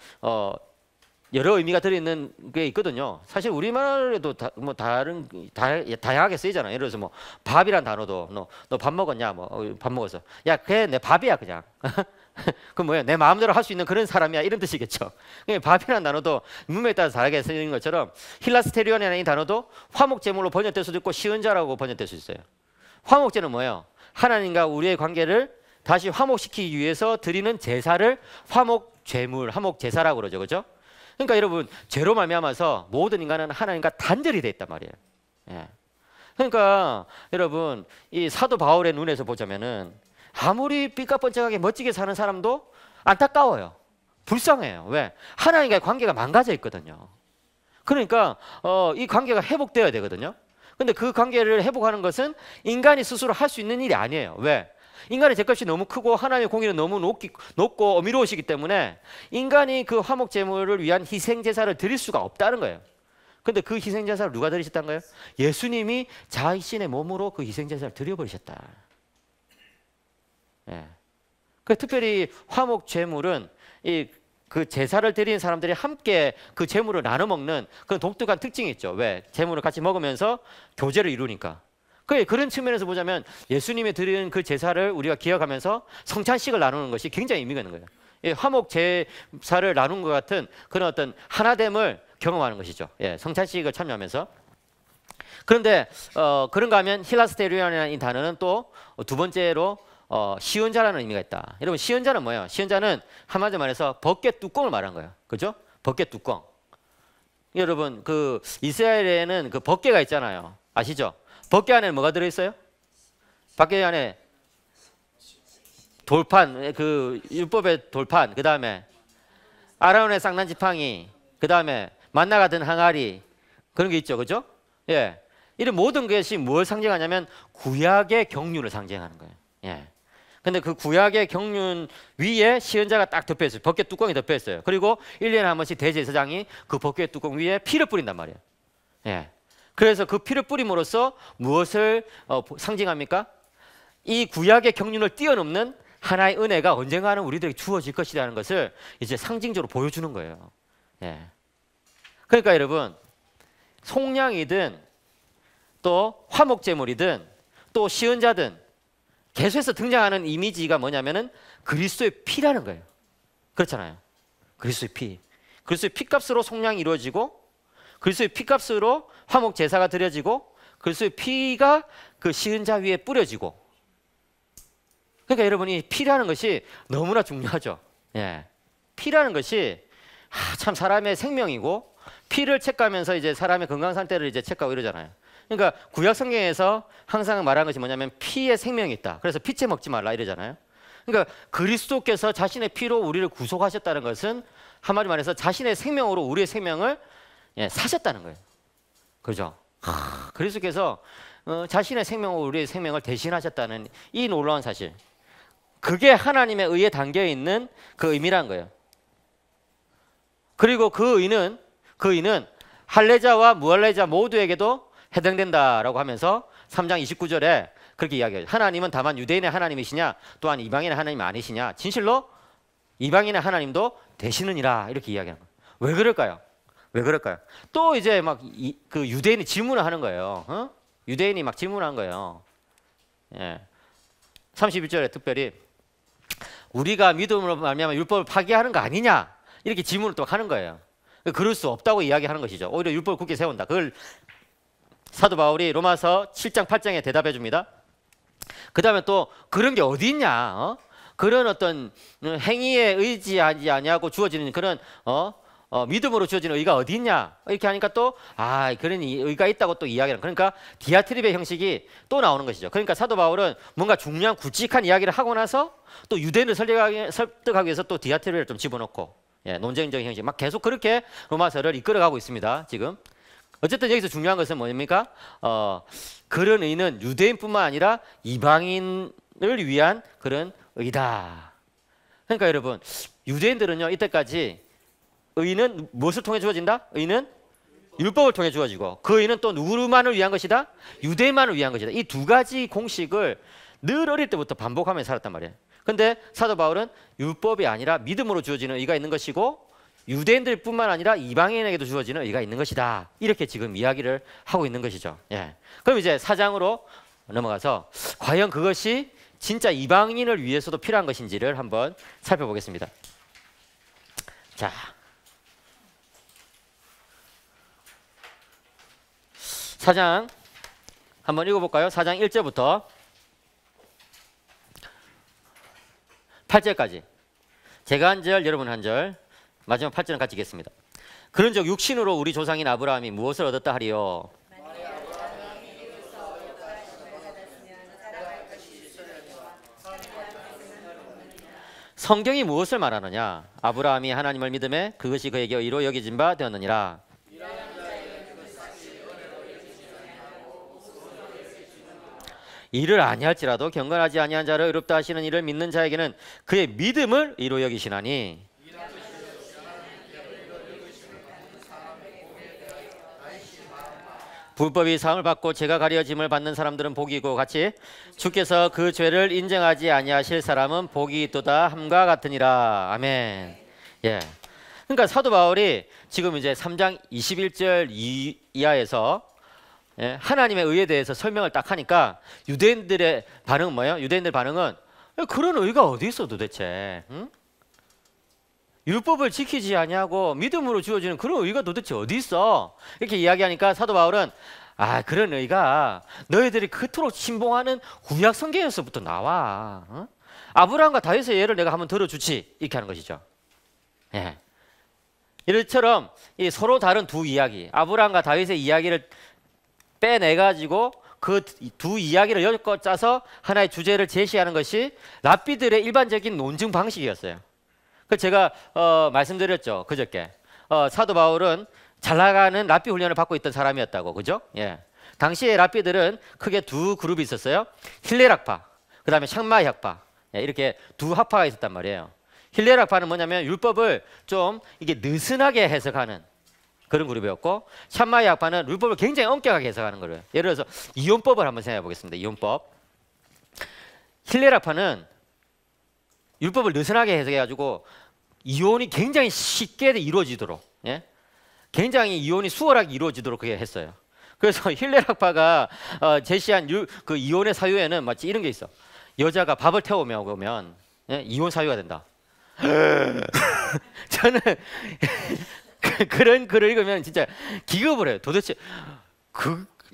여러 의미가 들어있는 게 있거든요. 사실 우리말에도 뭐 다양하게 쓰이잖아요. 예를 들어서 뭐 밥이란 단어도 너 밥 먹었냐? 뭐 밥 먹었어. 야, 그게 내 밥이야 그냥. 그 뭐야? 내 마음대로 할 수 있는 그런 사람이야 이런 뜻이겠죠. 밥이란 단어도 문맥에 따라서 다르게 쓰이는 것처럼 힐라스테리온이라는 이 단어도 화목제물로 번역될 수도 있고 시은자라고 번역될 수 있어요. 화목제는 뭐예요? 하나님과 우리의 관계를 다시 화목시키기 위해서 드리는 제사를 화목제물, 화목제사라고 그러죠, 그렇죠? 그러니까 여러분 죄로 말미암아서 모든 인간은 하나님과 단절이 돼 있단 말이에요. 예. 그러니까 여러분 이 사도 바울의 눈에서 보자면은 아무리 삐까뻔쩍하게 멋지게 사는 사람도 안타까워요. 불쌍해요. 왜? 하나님과의 관계가 망가져 있거든요. 그러니까 이 관계가 회복되어야 되거든요. 근데 그 관계를 회복하는 것은 인간이 스스로 할 수 있는 일이 아니에요. 왜? 인간의 죄값이 너무 크고 하나님의 공의는 너무 높고 어미로우시기 때문에 인간이 그 화목제물을 위한 희생제사를 드릴 수가 없다는 거예요. 근데 그 희생제사를 누가 드리셨다는 거예요? 예수님이 자신의 몸으로 그 희생제사를 드려버리셨다. 예. 그 특별히 화목제물은 그 제사를 드리는 사람들이 함께 그 제물을 나눠 먹는 그런 독특한 특징이 있죠. 왜? 제물을 같이 먹으면서 교제를 이루니까. 그런 측면에서 보자면 예수님이 드리는 그 제사를 우리가 기억하면서 성찬식을 나누는 것이 굉장히 의미가 있는 거예요. 화목 제사를 나눈 것 같은 그런 어떤 하나됨을 경험하는 것이죠. 예, 성찬식을 참여하면서. 그런데 그런가 하면 힐라스테리온이라는 이 단어는 또 두 번째로 시은자라는 의미가 있다. 여러분 시은자는 뭐예요? 시은자는 한마디로 말해서 벗개 뚜껑을 말한 거예요. 그죠? 벗개 뚜껑. 여러분 그 이스라엘에는 그 벗개가 있잖아요. 아시죠? 벗개 안에 뭐가 들어있어요? 벗개 안에 돌판, 그 율법의 돌판, 그 다음에 아라론의 쌍난 지팡이, 그 다음에 만나가 든 항아리 그런 게 있죠, 그죠? 예, 이런 모든 것이 뭘 상징하냐면 구약의 경륜을 상징하는 거예요. 예. 근데 그 구약의 경륜 위에 시은자가 딱 덮여 있어요. 벗개 뚜껑이 덮여 있어요. 그리고 1년에 한 번씩 대제사장이 그 벗개 뚜껑 위에 피를 뿌린단 말이에요. 예. 그래서 그 피를 뿌림으로써 무엇을 상징합니까? 이 구약의 경륜을 뛰어넘는 하나의 은혜가 언젠가는 우리들에게 주어질 것이라는 것을 이제 상징적으로 보여주는 거예요. 예. 그러니까 여러분 속량이든 또 화목제물이든 또 시은자든 계속해서 등장하는 이미지가 뭐냐면은 그리스도의 피라는 거예요. 그렇잖아요. 그리스도의 피. 그리스도의 피값으로 속량이 이루어지고 그리스도의 피값으로 화목 제사가 드려지고 그리스도의 피가 그 시은자 위에 뿌려지고. 그러니까 여러분이 피라는 것이 너무나 중요하죠. 예. 피라는 것이 참 사람의 생명이고 피를 체크하면서 이제 사람의 건강 상태를 이제 체크하고 이러잖아요. 그러니까 구약 성경에서 항상 말하는 것이 뭐냐면 피에 생명이 있다. 그래서 피채 먹지 말라 이러잖아요. 그러니까 그리스도께서 자신의 피로 우리를 구속하셨다는 것은 한마디 말해서 자신의 생명으로 우리의 생명을 사셨다는 거예요. 그죠? 그리스도께서 자신의 생명으로 우리의 생명을 대신하셨다는 이 놀라운 사실. 그게 하나님의 의에 담겨 있는 그 의미라는 거예요. 그리고 그 의는 할례자와 무할례자 모두에게도 해당된다라고 하면서 3장 29절에 그렇게 이야기해요. 하나님은 다만 유대인의 하나님이시냐 또한 이방인의 하나님 아니시냐 진실로 이방인의 하나님도 되시느니라 이렇게 이야기하는 거예요. 왜 그럴까요? 왜 그럴까요? 또 이제 막 그 유대인이 질문을 하는 거예요. 유대인이 막 질문한 거예요. 예. 31절에 특별히 우리가 믿음으로 말미암아 율법을 파기하는 거 아니냐 이렇게 질문을 또 하는 거예요. 그럴 수 없다고 이야기하는 것이죠. 오히려 율법을 굳게 세운다. 그걸 사도 바울이 로마서 7장 8장에 대답해 줍니다. 그 다음에 또 그런 게 어디 있냐? 그런 어떤 행위에 의지하지 아니하고 주어지는 그런 믿음으로 주어지는 의가 어디 있냐? 이렇게 하니까 또 그런 의가 있다고 또 이야기하는. 그러니까 디아트립의 형식이 또 나오는 것이죠. 그러니까 사도 바울은 뭔가 중요한 굵직한 이야기를 하고 나서 또 유대인을 설득하기 위해서 또 디아트립을 좀 집어넣고 논쟁적인 형식 막 계속 그렇게 로마서를 이끌어가고 있습니다. 지금. 어쨌든 여기서 중요한 것은 뭡니까? 그런 의는 유대인뿐만 아니라 이방인을 위한 그런 의다. 그러니까 여러분 유대인들은요 이때까지 의는 무엇을 통해 주어진다? 의는 율법을 통해 주어지고 그 의는 또 누구만을 위한 것이다? 유대인만을 위한 것이다. 이 두 가지 공식을 늘 어릴 때부터 반복하면서 살았단 말이에요. 근데 사도 바울은 율법이 아니라 믿음으로 주어지는 의가 있는 것이고 유대인들뿐만 아니라 이방인에게도 주어지는 의가 있는 것이다. 이렇게 지금 이야기를 하고 있는 것이죠. 예. 그럼 이제 4장으로 넘어가서 과연 그것이 진짜 이방인을 위해서도 필요한 것인지를 한번 살펴보겠습니다. 자, 4장 한번 읽어볼까요? 4장 1절부터 8절까지 제가 한 절, 여러분 한 절, 마지막 8절은 같이 읽겠습니다. 그런즉 육신으로 우리 조상인 아브라함이 무엇을 얻었다 하리요? 성경이 무엇을 말하느냐? 아브라함이 하나님을 믿음에 그것이 그에게 의로 여겨진 바 되었느니라. 이를 아니할지라도 경건하지 아니한 자를 의롭다 하시는 이를 믿는 자에게는 그의 믿음을 의로 여기시나니 불법이 사함을 받고 죄가 가려짐을 받는 사람들은 복이고 같이 주께서 그 죄를 인정하지 아니하실 사람은 복이 있도다 함과 같으니라. 아멘. 예. 그러니까 사도 바울이 지금 이제 3장 21절 이하에서 하나님의 의에 대해서 설명을 딱 하니까 유대인들의 반응은 뭐예요? 유대인들 반응은 그런 의가 어디 있어 도대체? 응? 율법을 지키지 아니하고 믿음으로 주어지는 그런 의가 도대체 어디 있어? 이렇게 이야기하니까 사도 바울은 그런 의가 너희들이 그토록 신봉하는 구약 성경에서부터 나와. 어? 아브라함과 다윗의 예를 내가 한번 들어주지 이렇게 하는 것이죠. 예. 이처럼 이 서로 다른 두 이야기, 아브라함과 다윗의 이야기를 빼내가지고 그 두 이야기를 엮어 짜서 하나의 주제를 제시하는 것이 랍비들의 일반적인 논증 방식이었어요. 그 제가 말씀드렸죠 그저께 사도 바울은 잘 나가는 랍비 훈련을 받고 있던 사람이었다고, 그죠? 예. 당시에 랍비들은 크게 두 그룹이 있었어요. 힐렐학파, 그 다음에 샴마이 학파, 이렇게 두 학파가 있었단 말이에요. 힐렐학파는 뭐냐면 율법을 좀 이게 느슨하게 해석하는 그런 그룹이었고, 샴마이 학파는 율법을 굉장히 엄격하게 해석하는 거예요. 예를 들어서 이혼법을 한번 생각해 보겠습니다. 이혼법. 힐렐학파는 율법을 느슨하게 해석해가지고 이혼이 굉장히 쉽게 이루어지도록, 굉장히 이혼이 수월하게 이루어지도록 그게 했어요. 그래서 힐레락파가 제시한 그 이혼의 사유에는 마치 이런 게 있어. 여자가 밥을 태워 먹으면 이혼 사유가 된다. 저는 그런 글을 읽으면 진짜 기겁을 해요. 도대체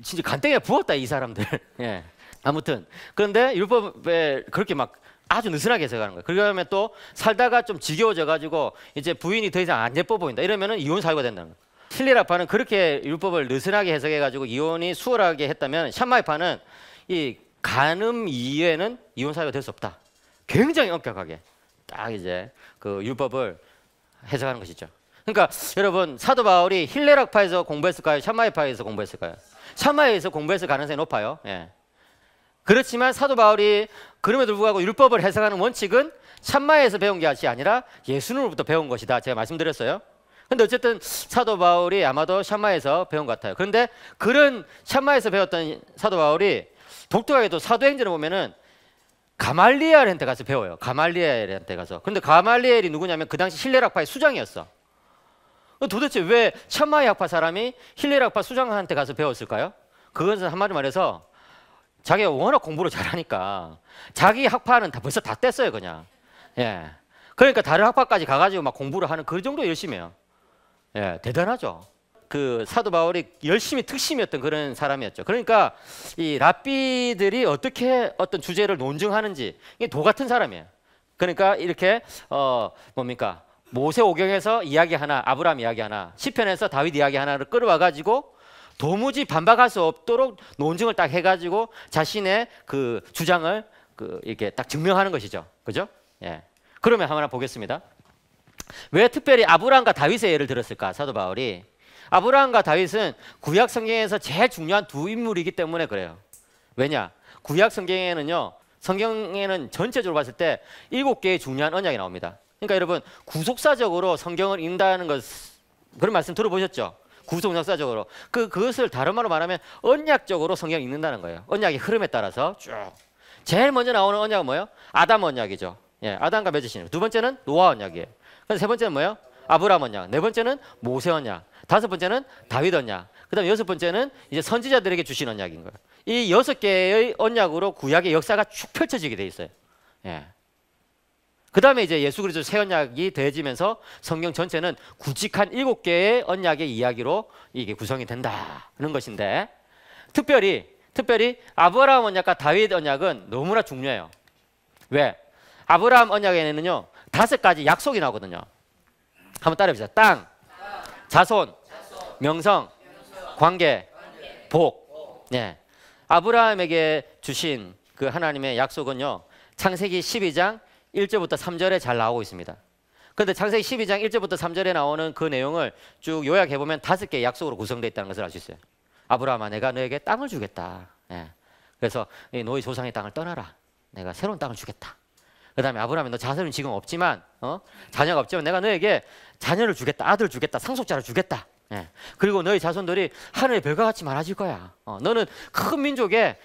진짜 간땡이에 부었다 이 사람들. 예. 아무튼 그런데 율법에 그렇게 막 아주 느슨하게 해석하는 거예요. 그러면 또 살다가 좀 지겨워져 가지고 이제 부인이 더 이상 안 예뻐 보인다. 이러면은 이혼 사유가 된다는 거예요. 힐레락파는 그렇게 율법을 느슨하게 해석해 가지고 이혼이 수월하게 했다면 샴마이파는 이 간음 이외에는 이혼 사유가 될 수 없다. 굉장히 엄격하게 딱 이제 그 율법을 해석하는 것이죠. 그러니까 여러분 사도 바울이 힐레락파에서 공부했을까요? 샴마이파에서 공부했을까요? 샴마이에서 공부했을 가능성이 높아요. 예. 그렇지만 사도 바울이 그럼에도 불구하고 율법을 해석하는 원칙은 샴마이에서 배운 것이 아니라 예수님으로부터 배운 것이다. 제가 말씀드렸어요. 근데 어쨌든 사도 바울이 아마도 샴마이에서 배운 것 같아요. 그런데 그런 샴마이에서 배웠던 사도 바울이 독특하게도 사도행전을 보면은 가말리엘한테 가서 배워요. 가말리엘한테 가서. 근데 가말리엘이 누구냐면 그 당시 힐레락파의 수장이었어. 도대체 왜 샴마이 학파 사람이 힐레락파 수장한테 가서 배웠을까요? 그것은 한마디 말해서 자기가 워낙 공부를 잘하니까 자기 학파는 벌써 다 뗐어요, 그냥. 예. 그러니까 다른 학파까지 가가지고 막 공부를 하는 그 정도 열심히 해요. 예, 대단하죠. 그 사도 바울이 열심히 특심이었던 그런 사람이었죠. 그러니까 이 랍비들이 어떻게 어떤 주제를 논증하는지 이게 도 같은 사람이에요. 그러니까 이렇게 뭡니까? 모세오경에서 이야기 하나, 아브라함 이야기 하나, 시편에서 다윗 이야기 하나를 끌어와 가지고 도무지 반박할 수 없도록 논증을 딱 해가지고 자신의 그 주장을 이렇게 딱 증명하는 것이죠. 그죠? 예. 그러면 하나 보겠습니다. 왜 특별히 아브라함과 다윗의 예를 들었을까? 사도 바울이 아브라함과 다윗은 구약 성경에서 제일 중요한 두 인물이기 때문에 그래요. 왜냐? 구약 성경에는요, 성경에는 전체적으로 봤을 때 7개의 중요한 언약이 나옵니다. 그러니까 여러분 구속사적으로 성경을 읽는다는 것 그런 말씀 들어보셨죠? 구속역사적으로 그것을 다른 말로 말하면 언약적으로 성경 읽는다는 거예요. 언약의 흐름에 따라서 쭉. 제일 먼저 나오는 언약은 뭐예요? 아담 언약이죠. 예, 아담과 맺으시는. 두 번째는 노아 언약이에요. 그래서 세 번째는 뭐예요? 아브라함 언약. 네 번째는 모세 언약. 다섯 번째는 다윗 언약. 그다음 여섯 번째는 이제 선지자들에게 주신 언약인 거예요. 이 6개의 언약으로 구약의 역사가 쭉 펼쳐지게 돼 있어요. 예. 그 다음에 이제 예수 그리스도 새 언약이 더해지면서 성경 전체는 굵직한 7개의 언약의 이야기로 이게 구성이 된다는 것인데 특별히 아브라함 언약과 다윗 언약은 너무나 중요해요. 왜? 아브라함 언약에는요 5가지 약속이 나오거든요. 한번 따라해보세요. 땅, 자손, 명성, 관계, 복. 네. 아브라함에게 주신 그 하나님의 약속은요 창세기 12장 1절부터 3절에 잘 나오고 있습니다. 그런데 창세기 12장 1절부터 3절에 나오는 그 내용을 쭉 요약해보면 5개의 약속으로 구성되어 있다는 것을 알 수 있어요. 아브라함아 내가 너에게 땅을 주겠다. 예. 그래서 너희 조상의 땅을 떠나라. 내가 새로운 땅을 주겠다. 그 다음에 아브라함이 너 자손은 지금 없지만 자녀가 없지만 내가 너에게 자녀를 주겠다. 아들을 주겠다. 상속자를 주겠다. 예. 그리고 너희 자손들이 하늘의 별과 같이 많아질 거야. 너는 큰 민족의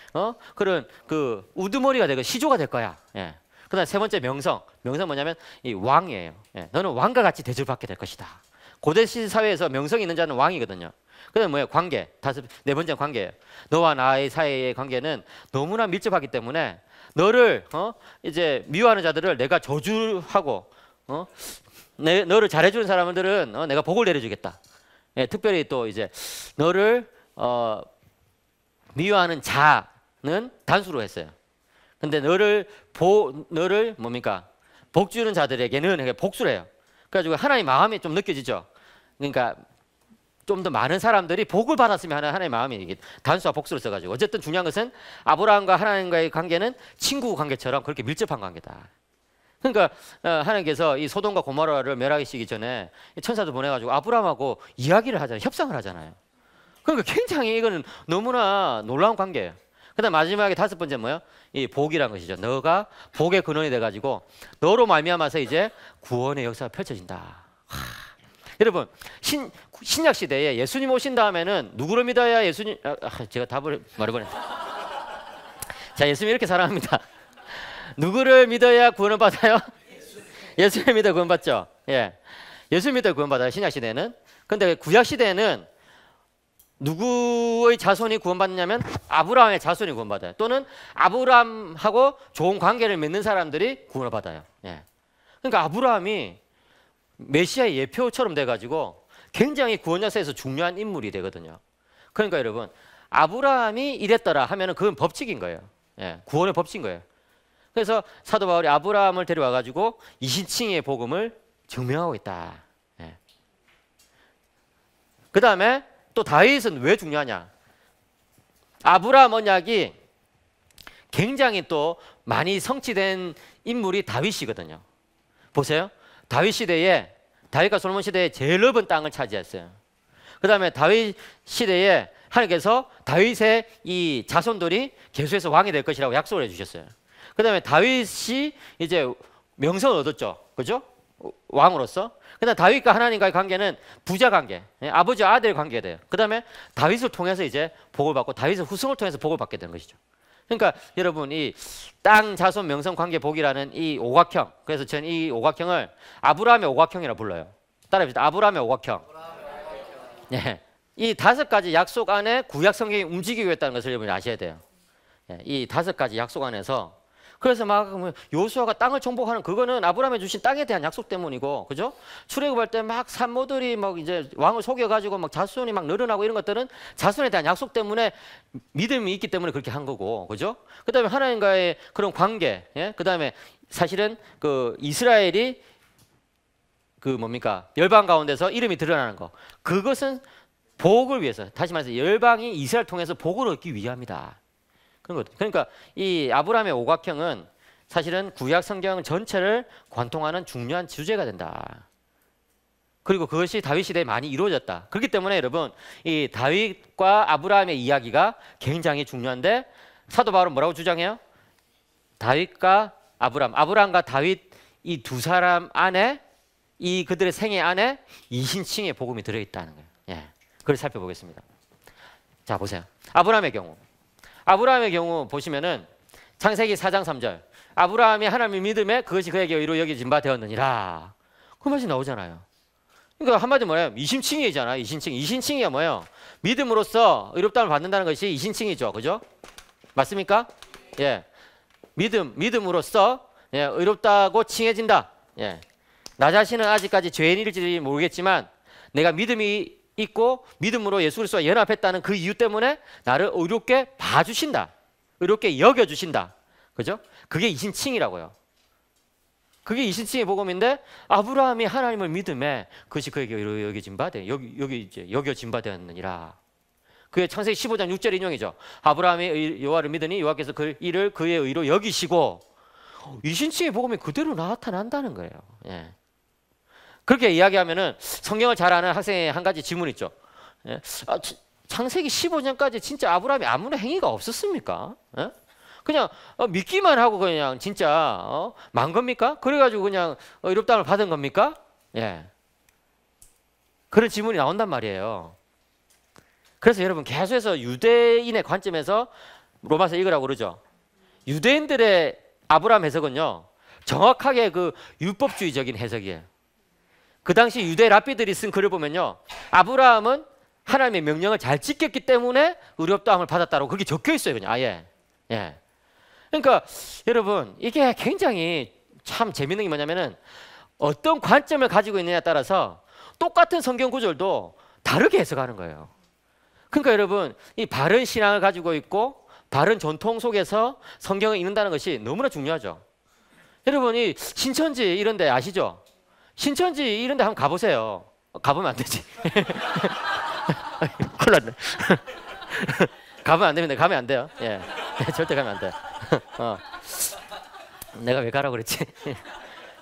그런 그 우두머리가 되고 시조가 될 거야. 예. 그 다음에 세 번째 명성 뭐냐면 이 왕이에요. 예. 너는 왕과 같이 대접받게 될 것이다. 고대 시대 사회에서 명성이 있는 자는 왕이거든요. 그 다음에 뭐예요? 관계. 네 번째는 관계예요. 너와 나의 사이의 관계는 너무나 밀접하기 때문에 너를 이제 미워하는 자들을 내가 저주하고 너를 잘해주는 사람들은 내가 복을 내려주겠다. 예, 특별히 또 이제 너를 미워하는 자는 단수로 했어요. 근데 너를 뭡니까? 복 주는 자들에게는 복수를 해요. 그래가지고 하나님 마음이 좀 느껴지죠. 그러니까 좀 더 많은 사람들이 복을 받았으면 하는 하나님의 마음이 이게 단수와 복수를 써가지고 어쨌든 중요한 것은 아브라함과 하나님과의 관계는 친구 관계처럼 그렇게 밀접한 관계다. 그러니까 하나님께서 이 소돔과 고모라를 멸하시기 전에 천사도 보내가지고 아브라함하고 이야기를 하잖아요. 협상을 하잖아요. 그러니까 굉장히 이거는 너무나 놀라운 관계예요. 그다음 마지막에 5번째 뭐예요? 이 복이란 것이죠. 너가 복의 근원이 돼가지고 너로 말미암아서 이제 구원의 역사가 펼쳐진다. 여러분 신약 시대에 예수님 오신 다음에는 누구를 믿어야 예수님? 제가 답을 말해버렸네. 자, 예수님 이렇게 사랑합니다. 누구를 믿어야 구원을 받아요? 예수를 믿어 구원 받죠. 예, 예수 믿어 구원 받아요. 신약 시대는. 근데 구약 시대에는 누구의 자손이 구원받느냐면 아브라함의 자손이 구원받아요. 또는 아브라함하고 좋은 관계를 맺는 사람들이 구원을 받아요. 예. 그러니까 아브라함이 메시아의 예표처럼 돼가지고 굉장히 구원 역사에서 중요한 인물이 되거든요. 그러니까 여러분 아브라함이 이랬더라 하면은 그건 법칙인 거예요. 예. 구원의 법칙인 거예요. 그래서 사도 바울이 아브라함을 데려와가지고 이신칭의 복음을 증명하고 있다. 예. 그 다음에 또 다윗은 왜 중요하냐? 아브라함 언약이 굉장히 또 많이 성취된 인물이 다윗이거든요. 보세요. 다윗 시대에 다윗과 솔로몬 시대에 제일 넓은 땅을 차지했어요. 그 다음에 다윗 시대에 하나님께서 다윗의 이 자손들이 계속해서 왕이 될 것이라고 약속을 해주셨어요. 그 다음에 다윗이 이제 명성을 얻었죠. 그죠? 왕으로서. 그 다음에 다윗과 하나님과의 관계는 부자 관계, 아버지와 아들의 관계가 돼요. 그 다음에 다윗을 통해서 이제 복을 받고 다윗의 후손을 통해서 복을 받게 되는 것이죠. 그러니까 여러분 이 땅, 자손, 명성, 관계, 복이라는 이 오각형, 그래서 저는 이 오각형을 아브라함의 오각형이라고 불러요. 따라해봅시다. 아브라함의 오각형. 네. 이 5가지 약속 안에 구약 성경이 움직이고 있다는 것을 여러분이 아셔야 돼요. 이 5가지 약속 안에서 그래서 막 요수아가 땅을 정복하는 그거는 아브라함이 주신 땅에 대한 약속 때문이고, 그죠? 출애굽할 때 막 산모들이 막 이제 왕을 속여가지고 막 자손이 막 늘어나고 이런 것들은 자손에 대한 약속 때문에 믿음이 있기 때문에 그렇게 한 거고, 그죠? 그다음에 하나님과의 그런 관계, 예? 그다음에 사실은 그 이스라엘이 그 뭡니까 열방 가운데서 이름이 드러나는 거, 그것은 복을 위해서, 다시 말해서 열방이 이스라엘 통해서 복을 얻기 위함이다. 그런 것. 그러니까 이 아브라함의 오각형은 사실은 구약 성경 전체를 관통하는 중요한 주제가 된다. 그리고 그것이 다윗 시대에 많이 이루어졌다. 그렇기 때문에 여러분 이 다윗과 아브라함의 이야기가 굉장히 중요한데 사도 바울은 뭐라고 주장해요? 다윗과 아브라함과 다윗 이 두 사람 안에 이 그들의 생애 안에 이신칭의 복음이 들어있다는 거예요. 예, 그걸 살펴보겠습니다. 자 보세요. 아브라함의 경우 보시면은 창세기 4장 3절 아브라함이 하나님의 믿음에 그것이 그에게 의로 여겨진 바 되었느니라. 그 말이 나오잖아요. 그러니까 한마디로 뭐예요? 이신칭이잖아. 이신칭이가 뭐예요? 믿음으로써 의롭다함을 받는다는 것이 이신칭이죠. 그죠? 맞습니까? 예. 믿음으로써 예, 의롭다고 칭해진다. 예. 나 자신은 아직까지 죄인일지 모르겠지만 내가 믿음이 있고 믿음으로 예수 그리스도와 연합했다는 그 이유 때문에 나를 의롭게 봐주신다. 의롭게 여겨주신다. 그죠? 그게 이신칭이라고요. 그게 이신칭의 복음인데 아브라함이 하나님을 믿음에 그것이 그에게 여겨진 바 여겨진 바 되었느니라. 그게 창세기 15장 6절 인용이죠. 아브라함이 여호와를 믿으니 여호와께서 그 일을 그의 의로 여기시고 이신칭의 복음이 그대로 나타난다는 거예요. 예. 그렇게 이야기하면은 성경을 잘 아는 학생의 한 가지 질문이 있죠. 예? 창세기 15년까지 진짜 아브라함이 아무런 행위가 없었습니까? 예? 그냥 믿기만 하고 그냥 진짜 만 겁니까? 그래가지고 그냥 의롭다함을 받은 겁니까? 예. 그런 질문이 나온단 말이에요. 그래서 여러분 계속해서 유대인의 관점에서 로마서 읽으라고 그러죠. 유대인들의 아브라함 해석은요 정확하게 그 율법주의적인 해석이에요. 그 당시 유대 랍비들이 쓴 글을 보면요 아브라함은 하나님의 명령을 잘 지켰기 때문에 의롭다함을 받았다고 그렇게 적혀 있어요. 그냥 아예. 예. 그러니까 여러분 이게 굉장히 참 재밌는 게 뭐냐면은 어떤 관점을 가지고 있느냐에 따라서 똑같은 성경 구절도 다르게 해석하는 거예요. 그러니까 여러분 이 바른 신앙을 가지고 있고 바른 전통 속에서 성경을 읽는다는 것이 너무나 중요하죠. 여러분 이 신천지 이런 데 아시죠? 신천지 이런 데 한번 가보세요. 가보면 안 되지. 큰일 났네. 가면 안 됩니다. 가면 안 돼요. 예. 절대 가면 안 돼요. 내가 왜 가라고 그랬지?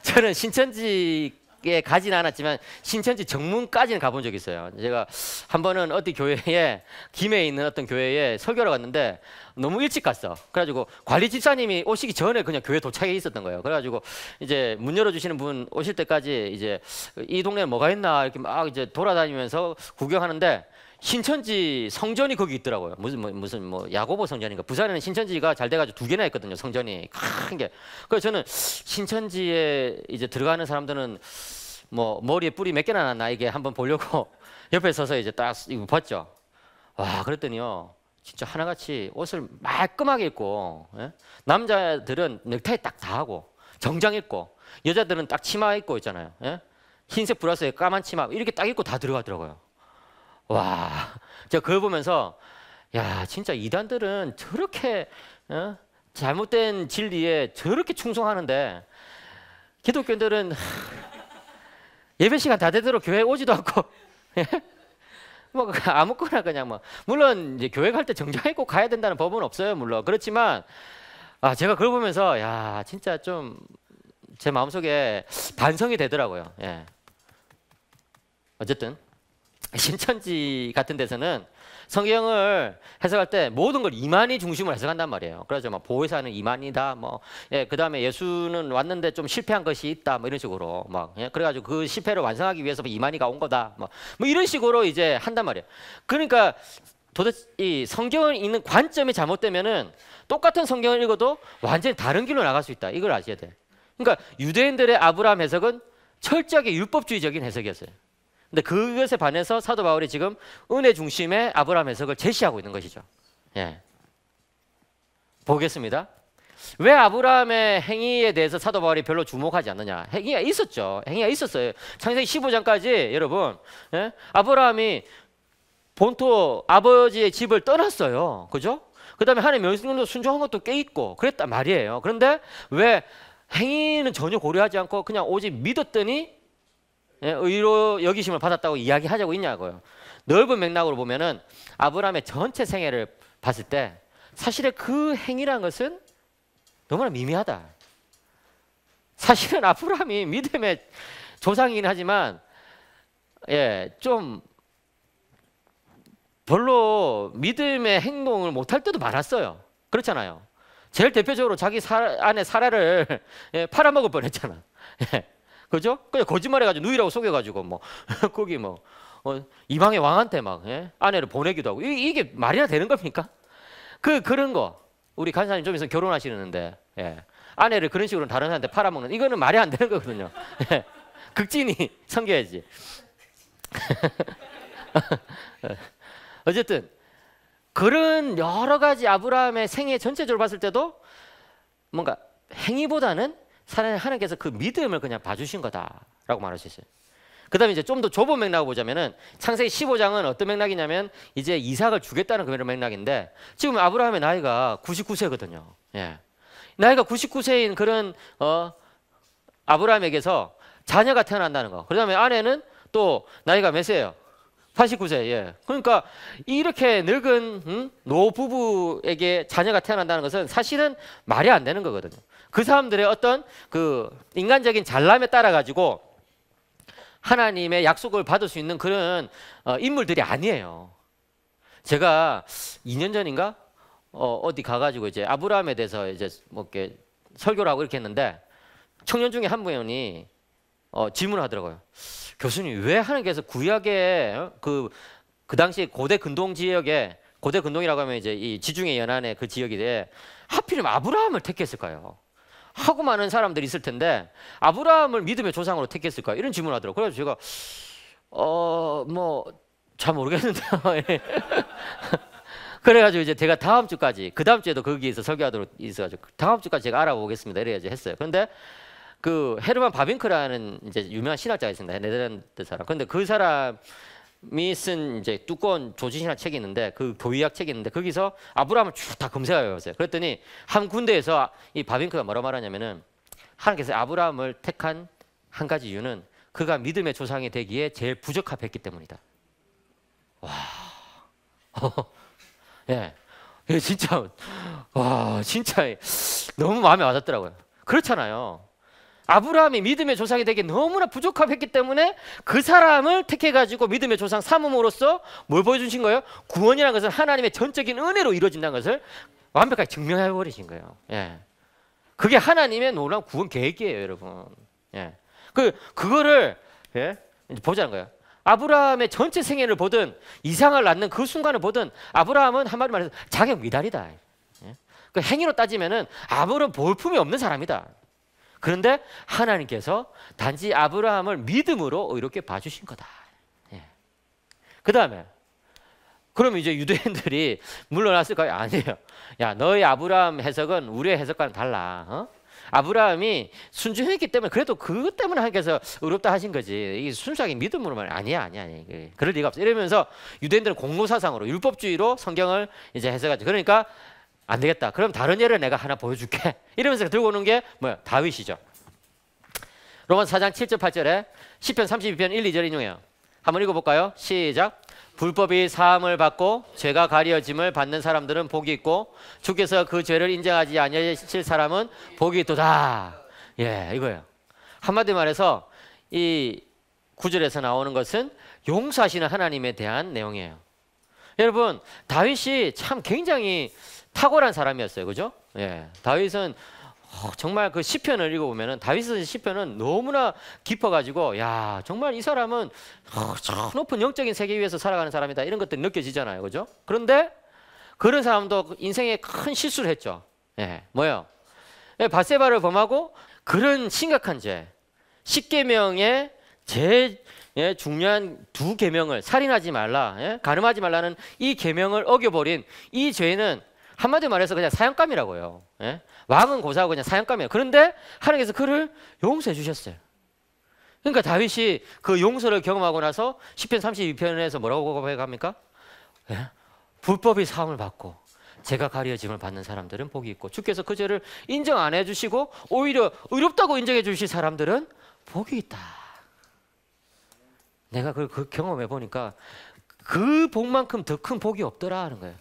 저는 신천지에 가지는 않았지만 신천지 정문까지는 가본 적이 있어요. 제가 한 번은 어디 교회에 김해에 있는 어떤 교회에 설교를 갔는데 너무 일찍 갔어. 그래가지고 관리 집사님이 오시기 전에 그냥 교회 도착해 있었던 거예요. 그래가지고 이제 문 열어주시는 분 오실 때까지 이제 이 동네에 뭐가 있나 이렇게 막 이제 돌아다니면서 구경하는데 신천지 성전이 거기 있더라고요. 무슨 야고보 성전인가. 부산에는 신천지가 잘 돼가지고 2개나 있거든요. 성전이 큰 게. 그래서 저는 신천지에 이제 들어가는 사람들은 뭐 머리에 뿔이 몇 개나 났나 이게 한번 보려고 옆에 서서 이제 딱 이거 봤죠. 와, 그랬더니요. 진짜 하나같이 옷을 말끔하게 입고, 예? 남자들은 넥타이 딱 다 하고 정장 입고 여자들은 딱 치마 입고 있잖아요. 예? 흰색 브라스에 까만 치마 이렇게 딱 입고 다 들어가더라고요. 와, 제가 그걸 보면서 야, 진짜 이단들은 저렇게 잘못된 진리에 저렇게 충성하는데 기독교인들은 예배 시간 다 되도록 교회 오지도 않고 뭐 아무거나 그냥 뭐 물론 이제 교회 갈 때 정장 입고 가야 된다는 법은 없어요, 물론. 그렇지만 제가 그걸 보면서 야, 진짜 좀 제 마음속에 반성이 되더라고요. 예. 어쨌든 신천지 같은 데서는 성경을 해석할 때 모든 걸 이만희 중심으로 해석한단 말이에요. 그래서 막 보혜사는 이만이다, 뭐, 예, 그 다음에 예수는 왔는데 좀 실패한 것이 있다, 뭐 이런 식으로 막, 예, 그래가지고 그 실패를 완성하기 위해서 이만희가 온 거다, 뭐 이런 식으로 이제 한단 말이에요. 그러니까 도대체 이 성경을 읽는 관점이 잘못되면은 똑같은 성경을 읽어도 완전히 다른 길로 나갈 수 있다. 이걸 아셔야 돼. 그러니까 유대인들의 아브라함 해석은 철저하게 율법주의적인 해석이었어요. 근데 그것에 반해서 사도 바울이 지금 은혜 중심의 아브라함 해석을 제시하고 있는 것이죠. 예. 보겠습니다. 왜 아브라함의 행위에 대해서 사도 바울이 별로 주목하지 않느냐? 행위가 있었죠. 행위가 있었어요. 창세기 15장까지 여러분, 예? 아브라함이 본토 아버지의 집을 떠났어요. 그죠? 그 다음에 하나님 명령도 순종한 것도 꽤 있고 그랬단 말이에요. 그런데 왜 행위는 전혀 고려하지 않고 그냥 오직 믿었더니 의로 여기심을 받았다고 이야기하자고 있냐고요. 넓은 맥락으로 보면은 아브라함의 전체 생애를 봤을 때 사실은 그 행위라는 것은 너무나 미미하다. 사실은 아브라함이 믿음의 조상이긴 하지만 좀 별로 믿음의 행동을 못할 때도 많았어요. 그렇잖아요. 제일 대표적으로 자기 아내 사라를 팔아먹을 뻔했잖아. 그죠? 그냥 거짓말해가지고 누이라고 속여가지고 뭐 거기 뭐 이방의 왕한테 막 아내를 보내기도 하고 이게 말이나 되는 겁니까? 그런 거 우리 간사님 좀 있으면 결혼하시는데 아내를 그런 식으로 다른 사람한테 팔아먹는 이거는 말이 안 되는 거거든요. 극진히 섬겨야지. 어쨌든 그런 여러 가지 아브라함의 생애 전체적으로 봤을 때도 뭔가 행위보다는 하나님께서 그 믿음을 그냥 봐주신 거다라고 말할 수 있어요. 그 다음에 이제 좀 더 좁은 맥락을 보자면은 창세기 15장은 어떤 맥락이냐면 이제 이삭을 주겠다는 그런 맥락인데 지금 아브라함의 나이가 99세거든요. 예. 나이가 99세인 그런 아브라함에게서 자녀가 태어난다는 거. 그 다음에 아내는 또 나이가 몇 세예요? 89세. 예. 그러니까 이렇게 늙은 노부부에게 자녀가 태어난다는 것은 사실은 말이 안 되는 거거든요. 그 사람들의 어떤 그 인간적인 잘남에 따라 가지고 하나님의 약속을 받을 수 있는 그런 인물들이 아니에요. 제가 2년 전인가 어디 가가지고 이제 아브라함에 대해서 이제 뭐 이렇게 설교를 하고 이렇게 했는데 청년 중에 한 분이 질문을 하더라고요. 교수님, 왜 하나님께서 구약에 그 당시 고대 근동 지역에 고대 근동이라고 하면 이제 이 지중해 연안의 그 지역인데 하필이면 아브라함을 택했을까요? 하고 많은 사람들이 있을 텐데 아브라함을 믿음의 조상으로 택했을까요? 이런 질문을 하더라고요. 그래서 제가 뭐 잘 모르겠는데요. 그래가지고 이제 제가 다음 주까지 그 다음 주에도 거기에서 설교하도록 있어가지고 다음 주까지 제가 알아보겠습니다. 이래야지 했어요. 그런데 그 헤르만 바빙크라는 이제 유명한 신학자가 있습니다. 네덜란드 사람. 그런데 그 사람이 쓴 이제 두꺼운 조지신학 책이 있는데 그 교의학 책이 있는데 거기서 아브라함을 쭉 다 검색해봤어요. 그랬더니 한 군데에서 이 바빙크가 뭐라 말하냐면은 하나님께서 아브라함을 택한 한 가지 이유는 그가 믿음의 조상이 되기에 제일 부적합했기 때문이다. 와, 예, 진짜 와, 진짜 너무 마음에 와닿더라고요. 그렇잖아요. 아브라함이 믿음의 조상이 되기 너무나 부족했기 때문에 그 사람을 택해가지고 믿음의 조상 삼음으로써 뭘 보여주신 거예요? 구원이라는 것은 하나님의 전적인 은혜로 이루어진다는 것을 완벽하게 증명해버리신 거예요. 예. 그게 하나님의 놀라운 구원 계획이에요, 여러분. 예. 그거를 보자는 거예요. 아브라함의 전체 생애를 보든 이상을 낳는 그 순간을 보든 아브라함은 한마디로 말해서 자격 미달이다. 예. 그 행위로 따지면은 아무런 볼품이 없는 사람이다. 그런데 하나님께서 단지 아브라함을 믿음으로 이렇게 봐주신 거다. 예. 그 다음에 그러면 이제 유대인들이 물러났을까요? 아니에요. 야, 너희 아브라함 해석은 우리의 해석과는 달라. 어? 아브라함이 순종했기 때문에 그래도 그것 때문에 하나님께서 의롭다 하신 거지. 이게 순수하게 믿음으로만 아니야. 그럴 리가 없어. 이러면서 유대인들은 공로사상으로 율법주의로 성경을 이제 해석하죠. 그러니까 안 되겠다. 그럼 다른 예를 내가 하나 보여줄게. 이러면서 들고 오는 게 뭐야? 다윗이죠. 로마서 4장 7절 8절에 시편 32편 1, 2절 인용해요. 한번 읽어볼까요? 시작. 불법이 사함을 받고 죄가 가려짐을 받는 사람들은 복이 있고 주께서 그 죄를 인정하지 아니하실 사람은 복이 있도다. 예, 이거예요. 한마디 말해서 이 구절에서 나오는 것은 용서하시는 하나님에 대한 내용이에요. 여러분, 다윗이 참 굉장히 탁월한 사람이었어요. 그죠? 예, 다윗은 정말 그 시편을 읽어보면은 다윗의 시편은 너무나 깊어가지고 야 정말 이 사람은 저 높은 영적인 세계 위에서 살아가는 사람이다 이런 것들이 느껴지잖아요, 그죠? 그런데 그런 사람도 인생에 큰 실수를 했죠. 예, 뭐요? 예, 밧세바를 범하고 그런 심각한 죄, 10계명의 제일 중요한 2계명을 살인하지 말라, 간음하지 말라는 이 계명을 어겨버린 이 죄는 한마디 말해서 그냥 사형감이라고요. 예? 왕은 고사하고 그냥 사형감이에요. 그런데 하나님께서 그를 용서해 주셨어요. 그러니까 다윗이 그 용서를 경험하고 나서 시편 32편에서 뭐라고 고백합니까? 예? 불법이 사함을 받고 죄가 가려짐을 받는 사람들은 복이 있고 주께서 그 죄를 인정 안 해주시고 오히려 의롭다고 인정해 주실 사람들은 복이 있다. 내가 그걸 경험해 보니까 그 복만큼 더 큰 복이 없더라 하는 거예요.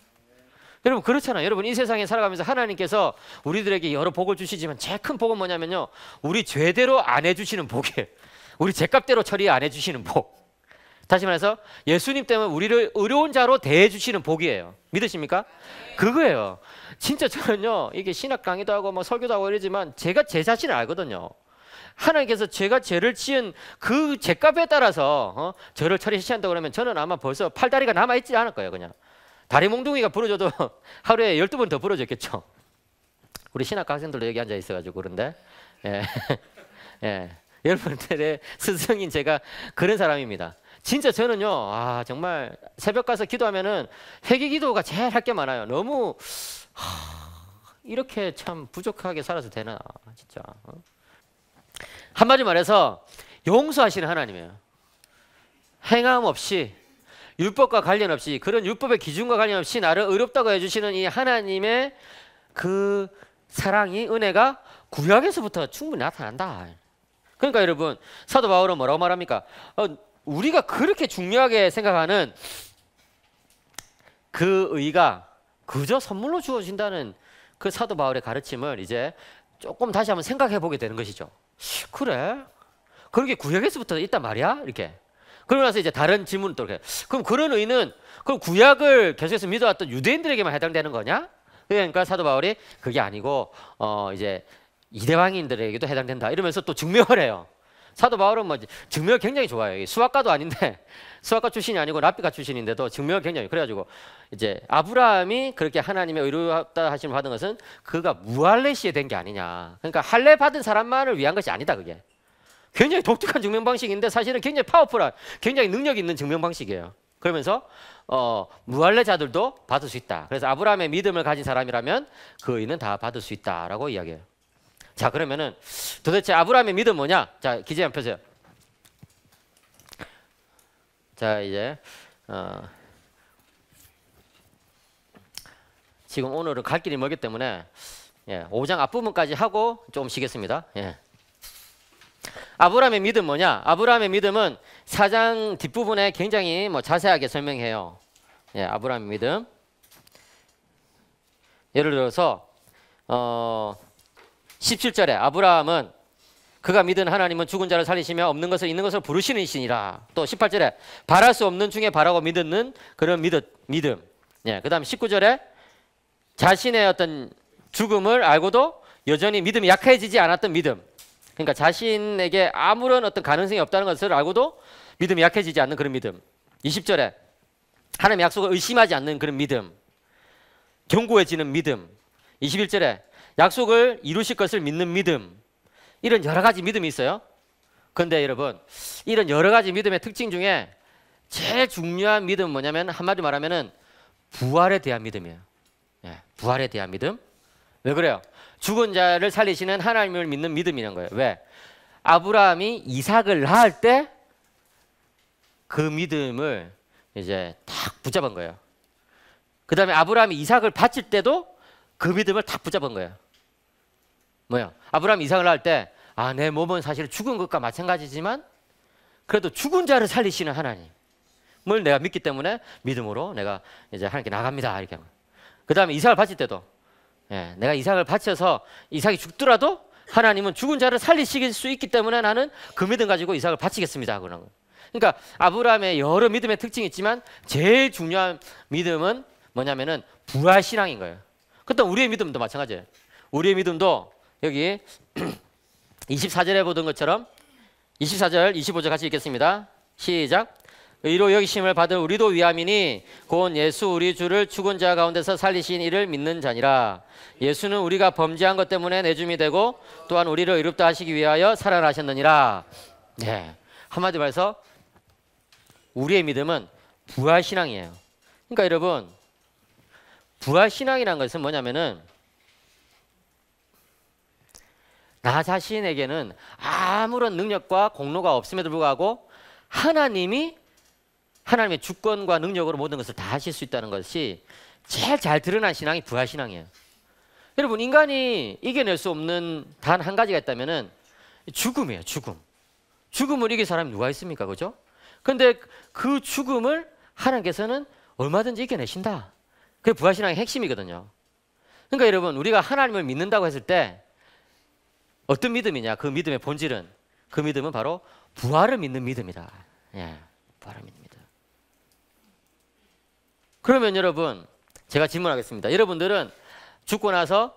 여러분 그렇잖아요. 여러분 이 세상에 살아가면서 하나님께서 우리들에게 여러 복을 주시지만 제일 큰 복은 뭐냐면요, 우리 죄대로 안 해주시는 복이에요. 우리 죄값대로 처리 안 해주시는 복. 다시 말해서 예수님 때문에 우리를 의로운 자로 대해주시는 복이에요. 믿으십니까? 그거예요. 진짜 저는요, 이게 신학 강의도 하고 뭐 설교도 하고 이러지만 제가 제 자신을 알거든요. 하나님께서 제가 죄를 지은 그 죄값에 따라서 저를 처리하신다고 그러면 저는 아마 벌써 팔다리가 남아있지 않을 거예요. 그냥 다리 몽둥이가 부러져도 하루에 12번 더 부러졌겠죠. 우리 신학과 학생들도 여기 앉아 있어가지고 그런데 예. 예. 여러분들의 스승인 제가 그런 사람입니다. 진짜 저는요, 정말 새벽 가서 기도하면은 회개 기도가 제일 할 게 많아요. 너무 이렇게 참 부족하게 살아서 되나 진짜. 한마디 말해서 용서하시는 하나님이에요. 행함 없이 율법과 관련 없이 그런 율법의 기준과 관련 없이 나를 의롭다고 해주시는 이 하나님의 그 사랑이 은혜가 구약에서부터 충분히 나타난다. 그러니까 여러분 사도 바울은 뭐라고 말합니까? 우리가 그렇게 중요하게 생각하는 그 의가 그저 선물로 주어진다는 그 사도 바울의 가르침을 이제 조금 다시 한번 생각해 보게 되는 것이죠. 그래? 그렇게 구약에서부터 있단 말이야? 이렇게. 그러고 나서 이제 다른 질문을 또 이렇게. 그럼 그런 의는 그럼 구약을 계속해서 믿어왔던 유대인들에게만 해당되는 거냐? 그러니까 사도 바울이 그게 아니고 이제 이대왕인들에게도 해당된다. 이러면서 또 증명을 해요. 사도 바울은 뭐 증명을 굉장히 좋아해요. 수학가도 아닌데 수학가 출신이 아니고 랍비가 출신인데도 증명을 굉장히 그래가지고 이제 아브라함이 그렇게 하나님의 의롭다 하심을 받은 것은 그가 무할레시에 된 게 아니냐. 그러니까 할례 받은 사람만을 위한 것이 아니다. 그게 굉장히 독특한 증명 방식인데 사실은 굉장히 파워풀한, 굉장히 능력 있는 증명 방식이에요. 그러면서 무할례자들도 받을 수 있다. 그래서 아브라함의 믿음을 가진 사람이라면 그 의는 다 받을 수 있다라고 이야기해요. 자, 그러면은 도대체 아브라함의 믿음 뭐냐? 자, 기재 한번 펴세요. 자, 이제 지금 오늘은 갈 길이 멀기 때문에 5장 앞부분까지 하고 좀 쉬겠습니다. 아브라함의 믿음 뭐냐? 아브라함의 믿음은 4장 뒷부분에 굉장히 자세하게 설명해요. 아브라함의 믿음. 예를 들어서 17절에 아브라함은 그가 믿은 하나님은 죽은 자를 살리시며 없는 것을 있는 것을 부르시는 이시니라. 또 18절에 바랄 수 없는 중에 바라고 믿는 그런 믿음. 그 다음 19절에 자신의 어떤 죽음을 알고도 여전히 믿음이 약해지지 않았던 믿음. 그러니까 자신에게 아무런 어떤 가능성이 없다는 것을 알고도 믿음이 약해지지 않는 그런 믿음. 20절에 하나님의 약속을 의심하지 않는 그런 믿음. 견고해지는 믿음. 21절에 약속을 이루실 것을 믿는 믿음. 이런 여러 가지 믿음이 있어요. 그런데 여러분, 이런 여러 가지 믿음의 특징 중에 제일 중요한 믿음은 뭐냐면 한마디로 말하면은 부활에 대한 믿음이에요. 예, 부활에 대한 믿음. 왜 그래요? 죽은 자를 살리시는 하나님을 믿는 믿음이라는 거예요. 왜? 아브라함이 이삭을 낳을 때 그 믿음을 이제 딱 붙잡은 거예요. 그 다음에 아브라함이 이삭을 바칠 때도 그 믿음을 딱 붙잡은 거예요. 뭐요? 아브라함이 이삭을 낳을 때 내 몸은 사실 죽은 것과 마찬가지지만 그래도 죽은 자를 살리시는 하나님을 내가 믿기 때문에 믿음으로 내가 이제 하나님께 나갑니다. 이렇게 하는 거예요. 그 다음에 이삭을 바칠 때도 내가 이삭을 바쳐서 이삭이 죽더라도 하나님은 죽은 자를 살리실 수 있기 때문에 나는 그 믿음 가지고 이삭을 바치겠습니다. 그런 거예요. 그러니까 아브라함의 여러 믿음의 특징이 있지만 제일 중요한 믿음은 뭐냐면은 부활신앙인 거예요. 그때 우리의 믿음도 마찬가지예요. 우리의 믿음도 여기 24절에 보던 것처럼 24절, 25절 같이 읽겠습니다. 시작. 이로 여기심을 받을 우리도 위함이니 곧 예수 우리 주를 죽은 자 가운데서 살리신 이를 믿는 자니라. 예수는 우리가 범죄한 것 때문에 내줌이 되고 또한 우리를 의롭다 하시기 위하여 살아나셨느니라. 네. 한마디로 말해서 우리의 믿음은 부활신앙이에요. 그러니까 여러분 부활신앙이라는 것은 뭐냐면은 나 자신에게는 아무런 능력과 공로가 없음에도 불구하고 하나님의 주권과 능력으로 모든 것을 다 하실 수 있다는 것이 제일 잘 드러난 신앙이 부활신앙이에요. 여러분 인간이 이겨낼 수 없는 단 한 가지가 있다면은 죽음이에요. 죽음을 이길 사람이 누가 있습니까? 그죠? 근데 그 죽음을 하나님께서는 얼마든지 이겨내신다. 그게 부활신앙의 핵심이거든요. 그러니까 여러분 우리가 하나님을 믿는다고 했을 때 어떤 믿음이냐? 그 믿음의 본질은 그 믿음은 바로 부활을 믿는 믿음이다. 예, 부활을 믿는 믿음. 그러면 여러분 제가 질문하겠습니다. 여러분들은 죽고 나서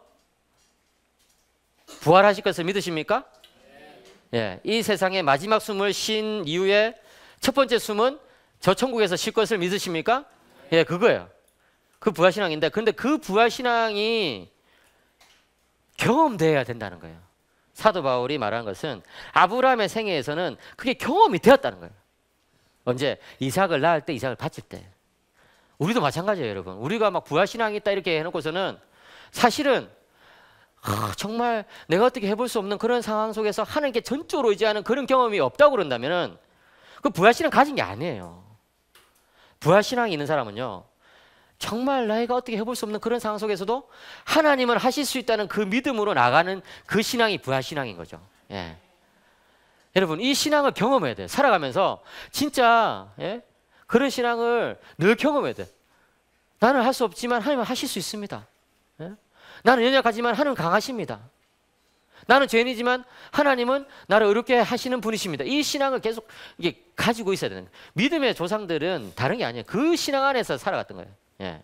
부활하실 것을 믿으십니까? 예, 이 세상에 마지막 숨을 쉰 이후에 첫 번째 숨은 저 천국에서 쉴 것을 믿으십니까? 예, 그거예요. 그 부활신앙인데 근데 그 부활신앙이 경험돼야 된다는 거예요. 사도 바울이 말하는 것은 아브라함의 생애에서는 그게 경험이 되었다는 거예요. 언제? 이삭을 낳을 때, 이삭을 바칠 때. 우리도 마찬가지예요, 여러분. 우리가 막 부활신앙이 있다 이렇게 해놓고서는 사실은 정말 내가 어떻게 해볼 수 없는 그런 상황 속에서 하나님께 전적으로 의지하는 그런 경험이 없다고 그런다면은 그 부활신앙 가진 게 아니에요. 부활신앙이 있는 사람은요. 정말 나이가 어떻게 해볼 수 없는 그런 상황 속에서도 하나님은 하실 수 있다는 그 믿음으로 나가는 그 신앙이 부활신앙인 거죠. 예. 여러분 이 신앙을 경험해야 돼요. 살아가면서 진짜 그런 신앙을 늘 경험해야 돼요. 나는 할 수 없지만 하나님은 하실 수 있습니다. 예? 나는 연약하지만 하나님은 강하십니다. 나는 죄인이지만 하나님은 나를 의롭게 하시는 분이십니다. 이 신앙을 계속 이게 가지고 있어야 되는 거예요. 믿음의 조상들은 다른 게 아니에요. 그 신앙 안에서 살아갔던 거예요. 예.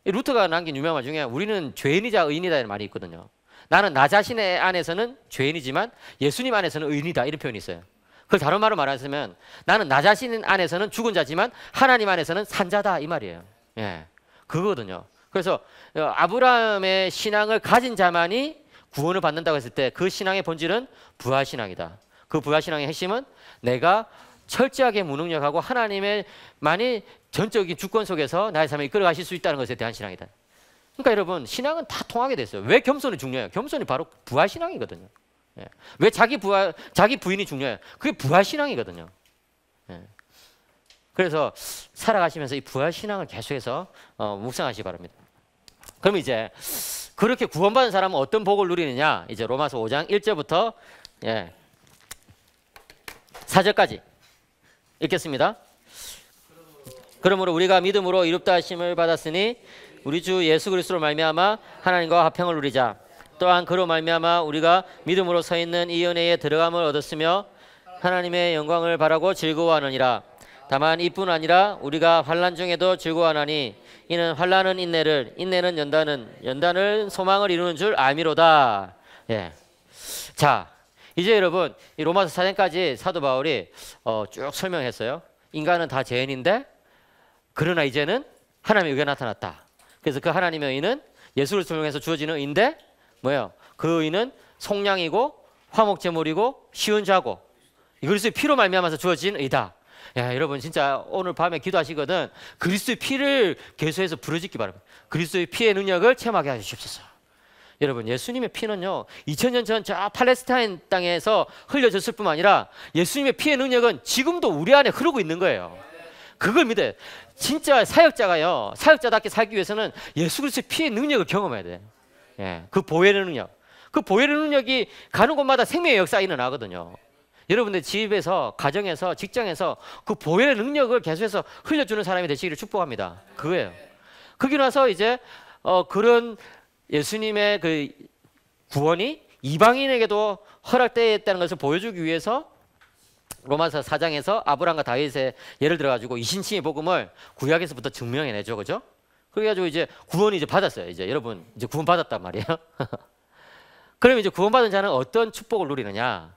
루터가 남긴 유명한 말 중에 우리는 죄인이자 의인이다 이런 말이 있거든요. 나는 나 자신의 안에서는 죄인이지만 예수님 안에서는 의인이다 이런 표현이 있어요. 그걸 다른 말로 말하자면 나는 나 자신 안에서는 죽은 자지만 하나님 안에서는 산 자다 이 말이에요. 예. 그거거든요. 그래서 아브라함의 신앙을 가진 자만이 구원을 받는다고 했을 때 그 신앙의 본질은 부활신앙이다. 그 부활신앙의 핵심은 내가 철저하게 무능력하고 하나님의만이 전적인 주권 속에서 나의 삶을 이끌어 가실 수 있다는 것에 대한 신앙이다. 그러니까 여러분 신앙은 다 통하게 됐어요. 왜 겸손이 중요해요? 겸손이 바로 부활신앙이거든요. 예. 왜 자기 부인이 중요해요? 그게 부활신앙이거든요. 예. 그래서 살아가시면서 이 부활신앙을 계속해서 묵상하시기 바랍니다. 그럼 이제 그렇게 구원받은 사람은 어떤 복을 누리느냐? 이제 로마서 5장 1절부터 4절까지 읽겠습니다. 그러므로 우리가 믿음으로 이롭다 하심을 받았으니 우리 주 예수 그리스도로 말미암아 하나님과 화평을 누리자. 또한 그로 말미암아 우리가 믿음으로 서 있는 이 은혜에 들어감을 얻었으며 하나님의 영광을 바라고 즐거워하느니라. 다만 이뿐 아니라 우리가 환난 중에도 즐거워하나니 이는 환난은 인내를, 인내는 연단을 소망을 이루는 줄 알미로다. 예. 자, 이제 여러분 이 로마서 4장까지 사도 바울이 쭉 설명했어요. 인간은 다 죄인인데 그러나 이제는 하나님의 의가 나타났다. 그래서 그 하나님의 의는 예수를 통해서 주어지는 의인데 뭐예요? 그 의는 속량이고 화목제물이고 쉬운 자고 그리스도의 피로 말미암아서 주어진 의다. 야, 여러분 진짜 오늘 밤에 기도하시거든. 그리스도의 피를 계속해서 부르짖기 바랍니다. 그리스도의 피의 능력을 체험하게 하시옵소서. 여러분 예수님의 피는요 2000년 전 저 팔레스타인 땅에서 흘려졌을 뿐만 아니라 예수님의 피의 능력은 지금도 우리 안에 흐르고 있는 거예요. 그걸 믿어요. 진짜 사역자가요 사역자답게 살기 위해서는 예수 그리스도의 피의 능력을 경험해야 돼. 예, 그 보혈의 능력, 그 보혈의 능력이 가는 곳마다 생명의 역사가 일어나거든요. 여러분들 집에서, 가정에서, 직장에서 그 보혈의 능력을 계속해서 흘려주는 사람이 되시기를 축복합니다. 그거예요. 그러고 나서 이제 그런 예수님의 그 구원이 이방인에게도 허락되었다는 것을 보여주기 위해서 로마서 4장에서 아브라함과 다윗의 예를 들어가지고 이신칭의 복음을 구약에서부터 증명해내죠, 그죠? 그래가지고 이제 구원이 이제 받았어요. 이제 여러분 이제 구원 받았단 말이에요. 그러면 이제 구원받은 자는 어떤 축복을 누리느냐?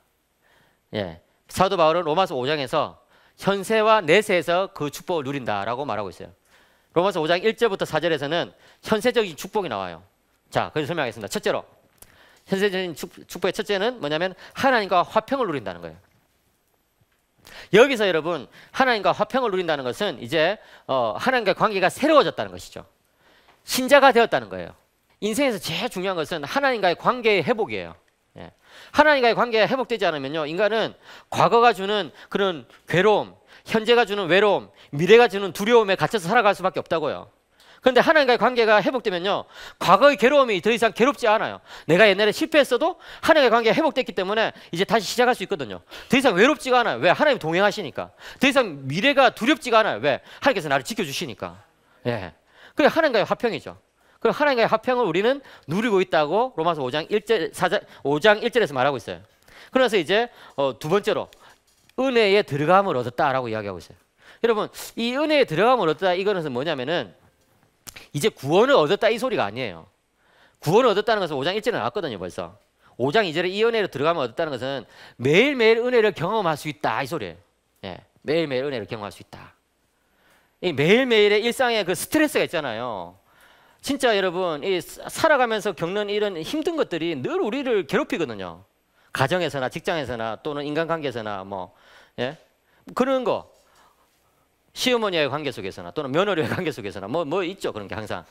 예, 사도 바울은 로마서 5장에서 현세와 내세에서 그 축복을 누린다라고 말하고 있어요. 로마서 5장 1절부터 4절에서는 현세적인 축복이 나와요. 자, 그래서 설명하겠습니다. 첫째로 현세적인 축복의 첫째는 뭐냐면 하나님과 화평을 누린다는 거예요. 여기서 여러분 하나님과 화평을 누린다는 것은 이제 하나님과의 관계가 새로워졌다는 것이죠. 신자가 되었다는 거예요. 인생에서 제일 중요한 것은 하나님과의 관계의 회복이에요. 예. 하나님과의 관계가 회복되지 않으면요 인간은 과거가 주는 그런 괴로움, 현재가 주는 외로움, 미래가 주는 두려움에 갇혀서 살아갈 수밖에 없다고요. 그런데 하나님과의 관계가 회복되면요 과거의 괴로움이 더 이상 괴롭지 않아요. 내가 옛날에 실패했어도 하나님과의 관계가 회복됐기 때문에 이제 다시 시작할 수 있거든요. 더 이상 외롭지가 않아요. 왜? 하나님이 동행하시니까. 더 이상 미래가 두렵지가 않아요. 왜? 하나님께서 나를 지켜주시니까. 예. 그게 하나님과의 화평이죠. 그럼 하나님과의 화평을 우리는 누리고 있다고 로마서 5장 1절에서 말하고 있어요. 그래서 이제 두 번째로 은혜에 들어감을 얻었다라고 이야기하고 있어요. 여러분 이 은혜에 들어감을 얻었다 이거는 뭐냐면은 이제 구원을 얻었다 이 소리가 아니에요. 구원을 얻었다는 것은 5장 1절에 나왔거든요. 벌써 5장 2절에 이 은혜를 들어가면 얻었다는 것은 매일매일 은혜를 경험할 수 있다 이 소리예요. 예, 매일매일 은혜를 경험할 수 있다. 이 매일매일의 일상에 그 스트레스가 있잖아요. 진짜 여러분 이 살아가면서 겪는 이런 힘든 것들이 늘 우리를 괴롭히거든요. 가정에서나 직장에서나 또는 인간관계에서나 뭐 예? 그런 거 시어머니와의 관계 속에서나 또는 며느리와의 관계 속에서나 뭐 있죠 그런 게 항상.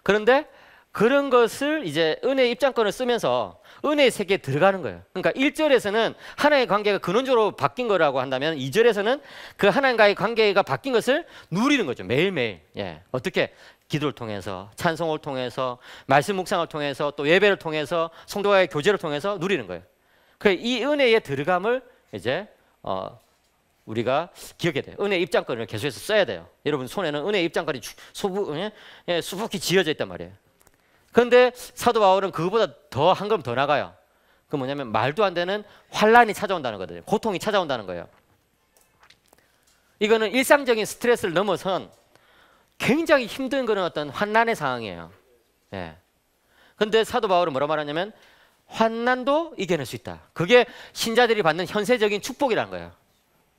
그런데 그런 것을 이제 은혜의 입장권을 쓰면서 은혜의 세계에 들어가는 거예요. 그러니까 1절에서는 하나님의 관계가 근원적으로 바뀐 거라고 한다면 2절에서는 그 하나님과의 관계가 바뀐 것을 누리는 거죠. 매일매일. 예. 어떻게? 기도를 통해서, 찬송을 통해서, 말씀 묵상을 통해서, 또 예배를 통해서, 성도와의 교제를 통해서 누리는 거예요. 그래서 이 은혜의 들어감을 이제 우리가 기억해야 돼요. 은혜 입장권을 계속해서 써야 돼요. 여러분 손에는 은혜 입장권이 수북히 지어져 있단 말이에요. 그런데 사도 바울은 그거보다 더 한 걸음 더 나가요. 그 뭐냐면 말도 안 되는 환란이 찾아온다는 거거든요. 고통이 찾아온다는 거예요. 이거는 일상적인 스트레스를 넘어선 굉장히 힘든 그런 어떤 환난의 상황이에요. 예. 근데 사도 바울은 뭐라 말하냐면 환난도 이겨낼 수 있다. 그게 신자들이 받는 현세적인 축복이라는 거예요.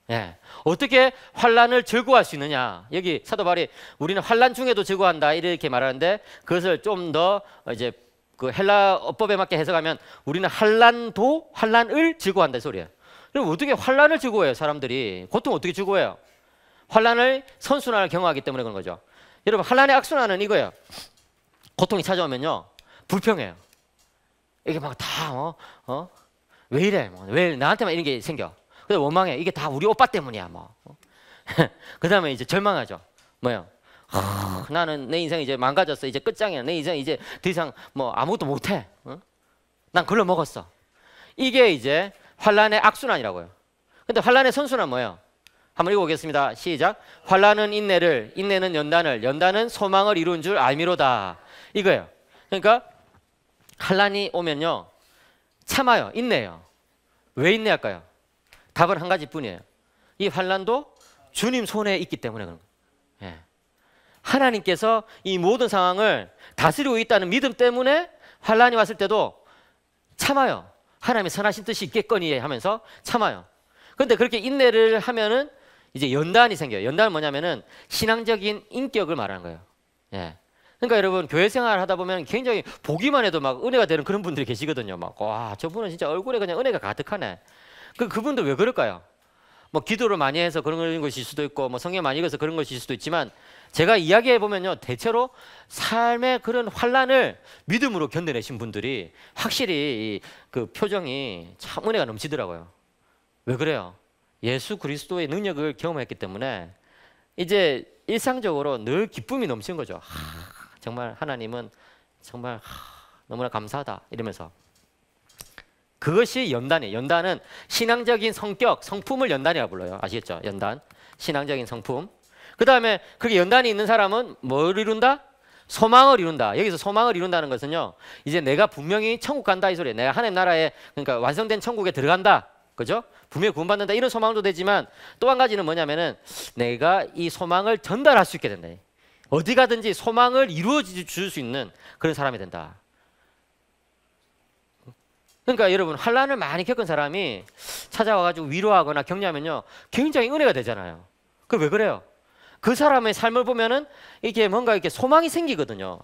예. 어떻게 환난을 즐거워할 수 있느냐? 여기 사도 바울이 우리는 환난 중에도 즐거워한다 이렇게 말하는데 그것을 좀 더 이제 그 헬라 어법에 맞게 해석하면 우리는 환난을 즐거워한다 이 소리예요. 그럼 어떻게 환난을 즐거워해요? 사람들이 고통 어떻게 즐거워해요? 환난을 선순환을 경험하기 때문에 그런 거죠. 여러분 환난의 악순환은 이거예요. 고통이 찾아오면요 불평해요. 이게 막 다 왜 이래? 왜 나한테만 이런 게 생겨? 그래서 원망해. 이게 다 우리 오빠 때문이야. 뭐. 그 다음에 이제 절망하죠. 뭐요? 나는 내 인생 이제 망가졌어. 이제 끝장이야. 내 인생 이제 더 이상 뭐 아무것도 못해. 난 글러 먹었어. 이게 이제 환란의 악순환이라고요. 근데 환란의 선순환 뭐예요? 한번 읽어보겠습니다. 시작. 환란은 인내를, 인내는 연단을, 연단은 소망을 이룬 줄 알미로다. 이거예요. 그러니까 환란이 오면요 참아요. 인내해요. 왜 인내할까요? 답은 한 가지뿐이에요. 이 환난도 주님 손에 있기 때문에 그런 거예요. 예. 하나님께서 이 모든 상황을 다스리고 있다는 믿음 때문에 환난이 왔을 때도 참아요. 하나님의 선하신 뜻이 있겠거니 하면서 참아요. 그런데 그렇게 인내를 하면은 이제 연단이 생겨요. 연단은 뭐냐면은 신앙적인 인격을 말하는 거예요. 예. 그러니까 여러분 교회 생활 하다 보면 굉장히 보기만 해도 막 은혜가 되는 그런 분들이 계시거든요. 막 와 저분은 진짜 얼굴에 그냥 은혜가 가득하네. 그분들 왜 그럴까요? 뭐 기도를 많이 해서 그런 것일 수도 있고 뭐 성경 많이 읽어서 그런 것일 수도 있지만 제가 이야기해 보면요 대체로 삶의 그런 환란을 믿음으로 견뎌내신 분들이 확실히 그 표정이 참 은혜가 넘치더라고요. 왜 그래요? 예수 그리스도의 능력을 경험했기 때문에 이제 일상적으로 늘 기쁨이 넘치는 거죠. 정말 하나님은 정말 너무나 감사하다 이러면서. 그것이 연단이에요. 연단은 신앙적인 성격, 성품을 연단이라고 불러요. 아시겠죠? 연단, 신앙적인 성품. 그 다음에 그게 연단이 있는 사람은 뭘 이룬다? 소망을 이룬다. 여기서 소망을 이룬다는 것은요, 이제 내가 분명히 천국 간다 이 소리예요. 내가 하나님 나라에, 그러니까 완성된 천국에 들어간다. 그죠? 분명히 구원받는다. 이런 소망도 되지만 또 한 가지는 뭐냐면은 내가 이 소망을 전달할 수 있게 된다. 어디 가든지 소망을 이루어 줄 수 있는 그런 사람이 된다. 그러니까 여러분 환란을 많이 겪은 사람이 찾아와가지고 위로하거나 격려하면요 굉장히 은혜가 되잖아요. 그 왜 그래요? 그 사람의 삶을 보면은 이게 뭔가 이렇게 소망이 생기거든요.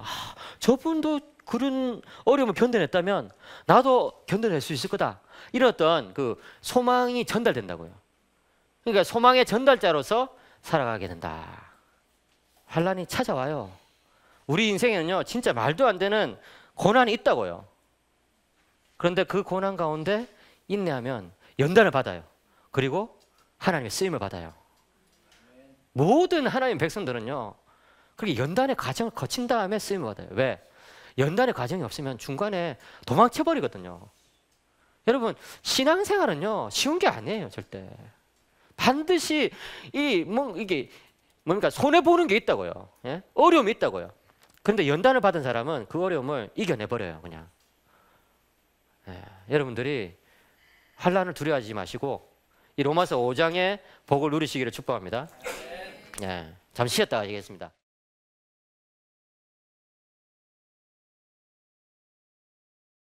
저분도 그런 어려움을 견뎌냈다면 나도 견뎌낼 수 있을 거다. 이런 어떤 그 소망이 전달된다고요. 그러니까 소망의 전달자로서 살아가게 된다. 환란이 찾아와요. 우리 인생에는요 진짜 말도 안 되는 고난이 있다고요. 그런데 그 고난 가운데 인내하면 연단을 받아요. 그리고 하나님의 쓰임을 받아요. 모든 하나님 백성들은요 그렇게 연단의 과정을 거친 다음에 쓰임을 받아요. 왜? 연단의 과정이 없으면 중간에 도망쳐 버리거든요. 여러분 신앙생활은요 쉬운 게 아니에요. 절대. 반드시 이게 뭡니까 손해 보는 게 있다고요. 예? 어려움이 있다고요. 그런데 연단을 받은 사람은 그 어려움을 이겨내 버려요. 그냥. 예, 여러분들이 환란을 두려워하지 마시고 이 로마서 5장의 복을 누리시기를 축복합니다. 예, 잠시 쉬었다가 얘기했습니다.